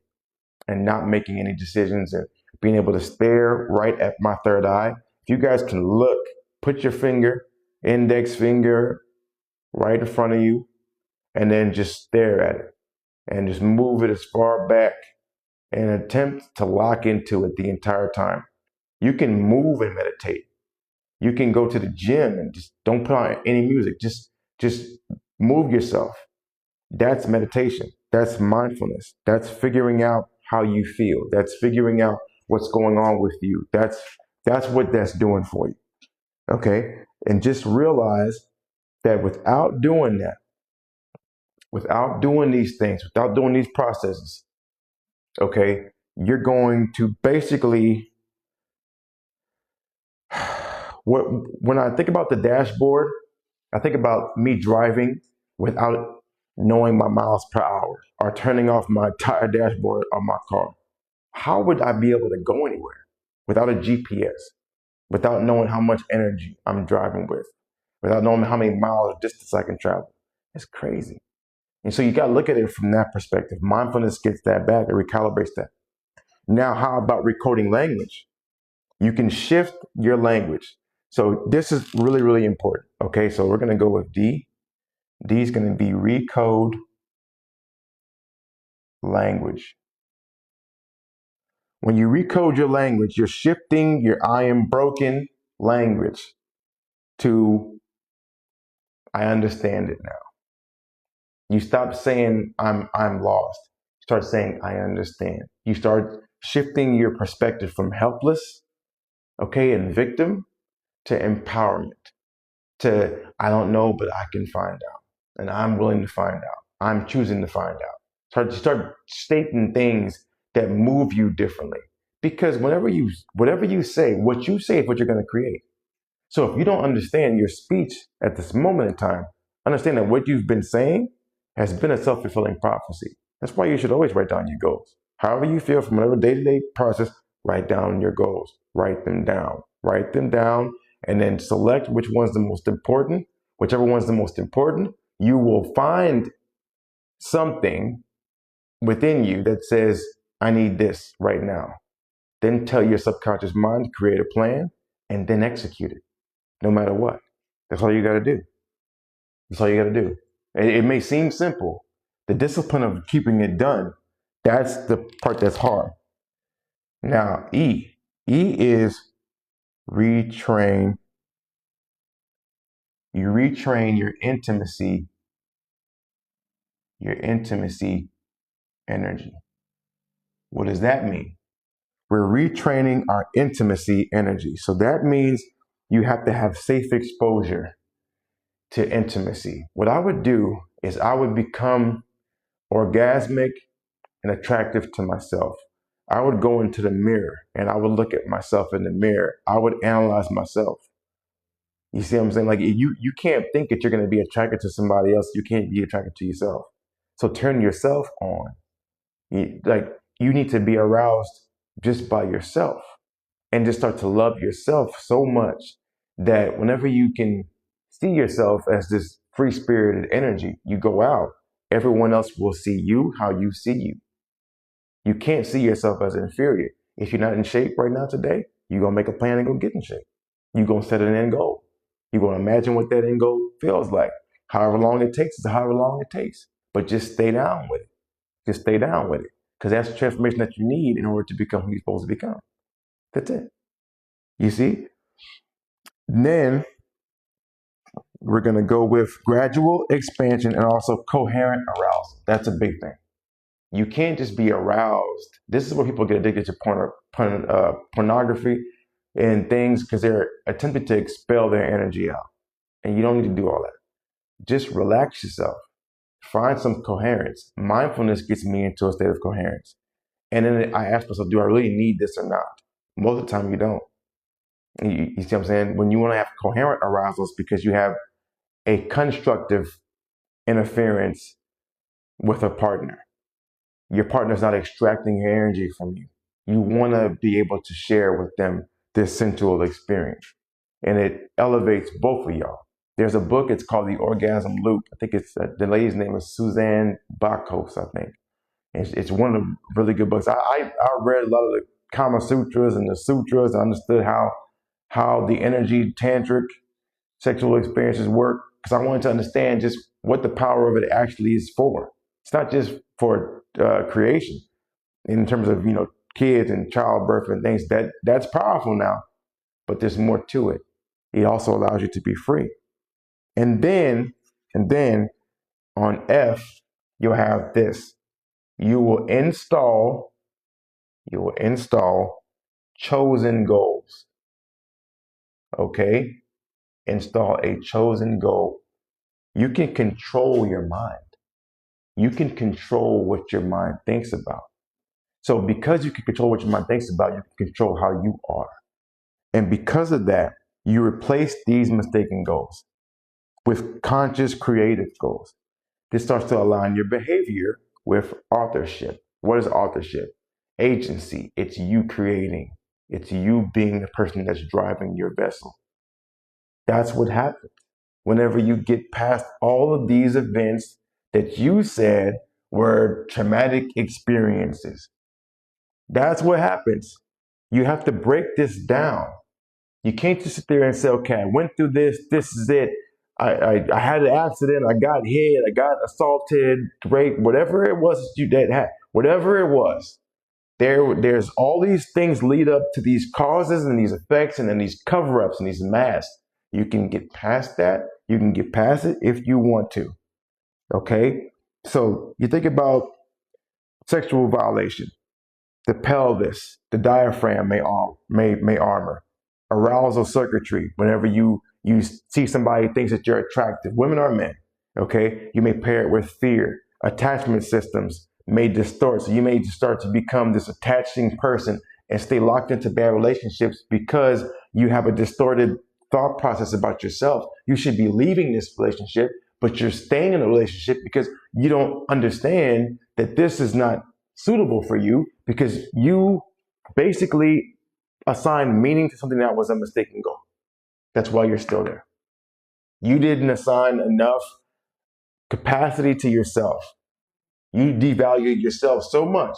and not making any decisions and being able to stare right at my third eye. If you guys can look, put your index finger right in front of you, and then just stare at it and just move it as far back and attempt to lock into it the entire time. You can move and meditate. You can go to the gym and just don't put on any music. Just move yourself. That's meditation. That's mindfulness. That's figuring out how you feel. That's figuring out what's going on with you. That's what that's doing for you. Okay? And just realize that without doing that, without doing these things, without doing these processes, Okay, you're going to basically, when I think about the dashboard, I think about me driving without knowing my miles per hour or turning off my entire dashboard on my car. How would I be able to go anywhere without a GPS, without knowing how much energy I'm driving with, without knowing how many miles of distance I can travel? It's crazy. And so you got to look at it from that perspective. Mindfulness gets that back, it recalibrates that. Now, how about recoding language? You can shift your language. So this is really, really important. Okay, so we're going to go with D. D is going to be recode language. When you recode your language, you're shifting your I am broken language to I understand it now. You stop saying I'm lost. You start saying I understand. You start shifting your perspective from helpless, okay, and victim to empowerment. To I don't know, but I can find out. And I'm willing to find out. I'm choosing to find out. Start stating things that move you differently. Because whatever you say, what you say is what you're going to create. So if you don't understand your speech at this moment in time, understand that what you've been saying has been a self-fulfilling prophecy. That's why you should always write down your goals. However you feel from whatever day-to-day process, write down your goals. Write them down. Write them down and then select which one's the most important. Whichever one's the most important, you will find something within you that says, I need this right now. Then tell your subconscious mind to create a plan and then execute it, no matter what. That's all you got to do. That's all you got to do. It may seem simple. The discipline of keeping it done, that's the part that's hard. Now, E. E is retrain. You retrain your intimacy energy. What does that mean? We're retraining our intimacy energy. So that means you have to have safe exposure to intimacy. What I would do is I would become orgasmic and attractive to myself. I would go into the mirror and I would look at myself in the mirror. I would analyze myself. You see what I'm saying? Like you can't think that you're going to be attracted to somebody else. You can't be attracted to yourself. So turn yourself on. You need to be aroused just by yourself and just start to love yourself so much that whenever you can see yourself as this free-spirited energy, you go out, everyone else will see you how you see you. You can't see yourself as inferior. If you're not in shape right now today, you're going to make a plan and go get in shape. You're going to set an end goal. You're going to imagine what that end goal feels like. However long it takes is however long it takes. But just stay down with it. Just stay down with it. Because that's the transformation that you need in order to become who you're supposed to become. That's it. You see? Then we're going to go with gradual expansion and also coherent arousal. That's a big thing. You can't just be aroused. This is where people get addicted to pornography and things because they're attempting to expel their energy out. And you don't need to do all that. Just relax yourself. Find some coherence. Mindfulness gets me into a state of coherence. And then I ask myself, do I really need this or not? Most of the time you don't. You see what I'm saying? When you want to have coherent arousals because you have a constructive interference with a partner. Your partner's not extracting your energy from you. You want to be able to share with them this sensual experience. And it elevates both of y'all. There's a book, it's called The Orgasm Loop. I think it's the lady's name is Suzanne Bakos, I think. It's one of the really good books. I read a lot of the Kama Sutras and the Sutras and understood how the energy tantric sexual experiences work because I wanted to understand just what the power of it actually is for. It's not just for creation in terms of kids and childbirth and things that's powerful now, but there's more to it. It also allows you to be free. And then on F, you'll have this. You will install chosen goals. Okay? Install a chosen goal. You can control your mind. You can control what your mind thinks about. So because you can control what your mind thinks about, you can control how you are. And because of that, you replace these mistaken goals with conscious creative goals. This starts to align your behavior with authorship. What is authorship? Agency. It's you creating. It's you being the person that's driving your vessel. That's what happens whenever you get past all of these events that you said were traumatic experiences. That's what happens. You have to break this down. You can't just sit there and say, okay, I went through this, this is it. I had an accident, I got hit, I got assaulted, raped, whatever it was that had, whatever it was. There's all these things lead up to these causes and these effects and then these cover-ups and these masks. You can get past that. You can get past it if you want to. Okay? So you think about sexual violation. The pelvis, the diaphragm may armor. Arousal circuitry, whenever you see somebody thinks that you're attractive, women or men, okay? You may pair it with fear. Attachment systems may distort. So you may start to become this attaching person and stay locked into bad relationships because you have a distorted thought process about yourself. You should be leaving this relationship, but you're staying in a relationship because you don't understand that this is not suitable for you because you basically assign meaning to something that was a mistaken goal. That's why you're still there. You didn't assign enough capacity to yourself. You devalued yourself so much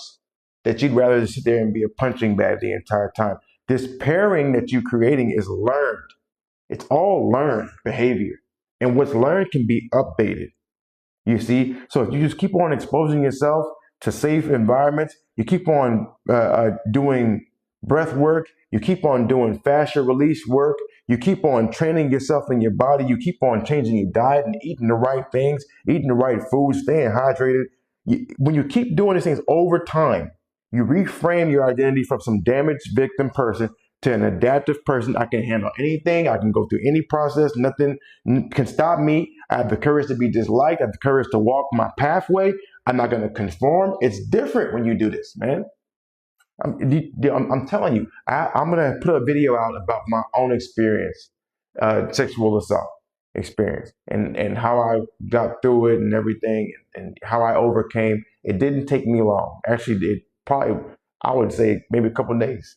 that you'd rather just sit there and be a punching bag the entire time. This pairing that you're creating is learned. It's all learned behavior. And what's learned can be updated. You see? So if you just keep on exposing yourself to safe environments, you keep on doing breath work, you keep on doing fascia release work, you keep on training yourself in your body, you keep on changing your diet and eating the right things, eating the right foods, staying hydrated. When you keep doing these things over time, you reframe your identity from some damaged victim person to an adaptive person. I can handle anything. I can go through any process. Nothing can stop me. I have the courage to be disliked. I have the courage to walk my pathway. I'm not going to conform. It's different when you do this, man. I'm telling you, I'm going to put a video out about my own experience, sexual assault experience, and how I got through it and everything, and how I overcame. It didn't take me long. Actually, it probably, I would say, maybe a couple of days.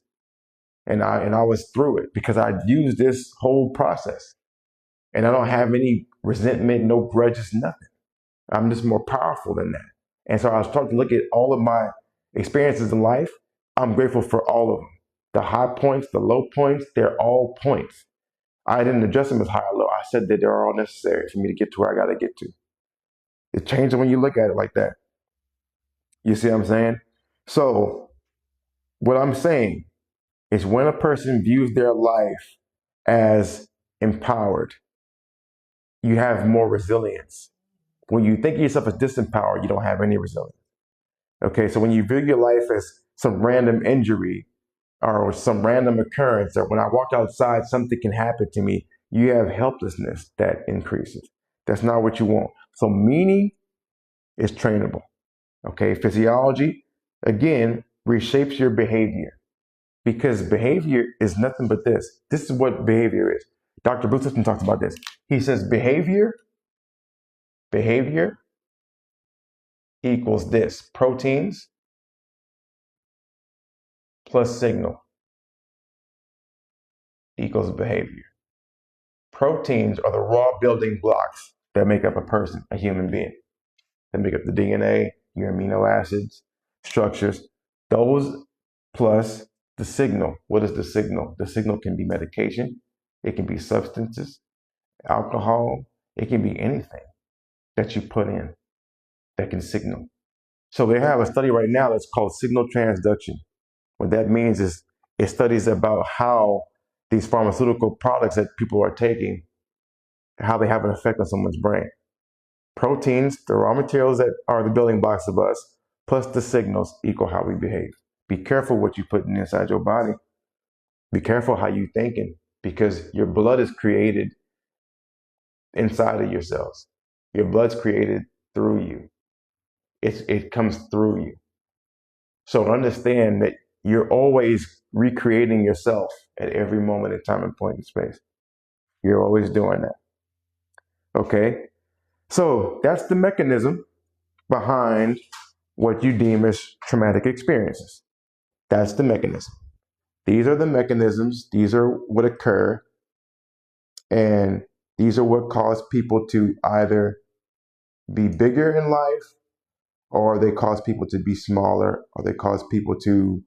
And I was through it because I used this whole process. And I don't have any resentment, no grudges, nothing. I'm just more powerful than that. And so I was starting to look at all of my experiences in life. I'm grateful for all of them. The high points, the low points, they're all points. I didn't address them as high or low. I said that they're all necessary for me to get to where I got to get to. It changes when you look at it like that. You see what I'm saying? So what I'm saying is when a person views their life as empowered, you have more resilience. When you think of yourself as disempowered, you don't have any resilience. Okay, so when you view your life as some random injury or some random occurrence, or when I walk outside, something can happen to me, you have helplessness that increases. That's not what you want. So meaning is trainable. Okay, physiology, again, reshapes your behavior because behavior is nothing but this. This is what behavior is. Dr. Bruce Lipton talks about this. He says behavior equals this: proteins plus signal equals behavior. Proteins are the raw building blocks that make up a person, a human being. They make up the DNA, your amino acids, structures. Those plus the signal. What is the signal? The signal can be medication. It can be substances, alcohol. It can be anything that you put in that can signal. So they have a study right now that's called signal transduction. What that means is it studies about how these pharmaceutical products that people are taking, how they have an effect on someone's brain. Proteins, the raw materials that are the building blocks of us, plus the signals equal how we behave. Be careful what you put inside your body. Be careful how you thinking because your blood is created inside of your cells. Your blood's created through you. It comes through you. So understand that you're always recreating yourself at every moment in time and point in space. You're always doing that. Okay? So that's the mechanism behind what you deem as traumatic experiences. That's the mechanism. These are the mechanisms, these are what occur, and these are what cause people to either be bigger in life, or they cause people to be smaller, or they cause people to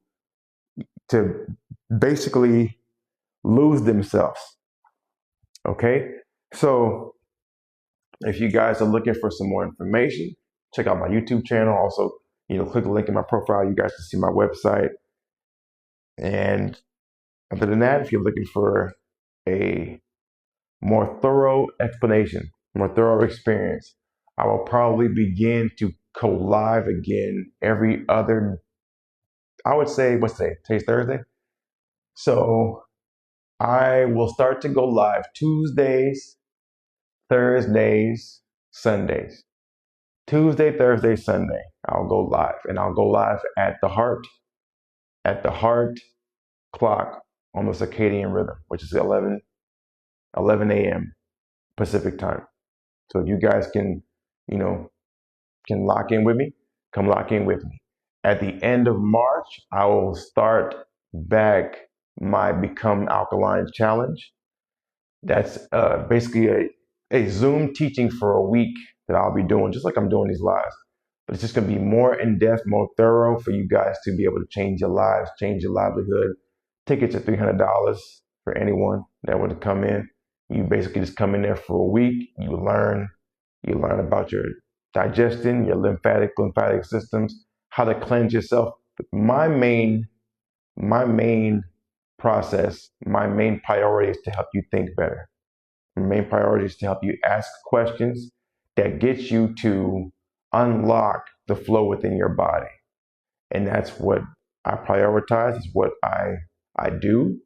basically lose themselves. Okay? So if you guys are looking for some more information, check out my YouTube channel. Also, click the link in my profile. You guys can see my website. And other than that, if you're looking for a more thorough explanation, more thorough experience, I will probably begin to go live again every other, I would say, what's today? Today's Thursday. So I will start to go live Tuesdays, Thursdays, Sundays. Tuesday, Thursday, Sunday, I'll go live, and I'll go live at the heart clock on the circadian rhythm, which is 11 a.m. Pacific time. So if you guys can lock in with me, come lock in with me. At the end of March, I will start back my Become Alkalign challenge. That's basically a Zoom teaching for a week that I'll be doing, just like I'm doing these lives. But it's just going to be more in-depth, more thorough for you guys to be able to change your lives, change your livelihood. Tickets are $300 for anyone that would come in. You basically just come in there for a week. You learn about your digestion, your lymphatic systems, how to cleanse yourself. My main process, my main priority is to help you think better. My main priority is to help you ask questions that get you to unlock the flow within your body. And that's what I prioritize, is what I do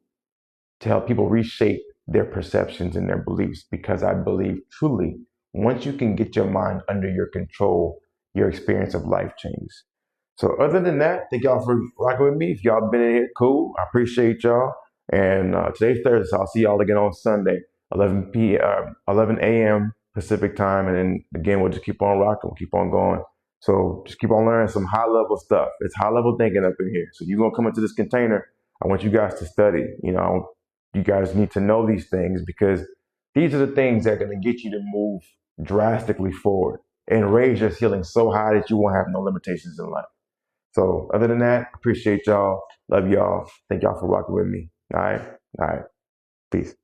to help people reshape their perceptions and their beliefs, because I believe truly, once you can get your mind under your control, your experience of life changes. So other than that, thank y'all for rocking with me. If y'all been in here, cool. I appreciate y'all. And today's Thursday, so I'll see y'all again on Sunday, 11 a.m. Pacific time. And then again, we'll just keep on rocking. We'll keep on going. So just keep on learning some high-level stuff. It's high-level thinking up in here. So you're going to come into this container. I want you guys to study. You guys need to know these things, because these are the things that are going to get you to move drastically forward and raise your ceiling so high that you won't have no limitations in life. So other than that, appreciate y'all. Love y'all. Thank y'all for rocking with me. All right. Peace.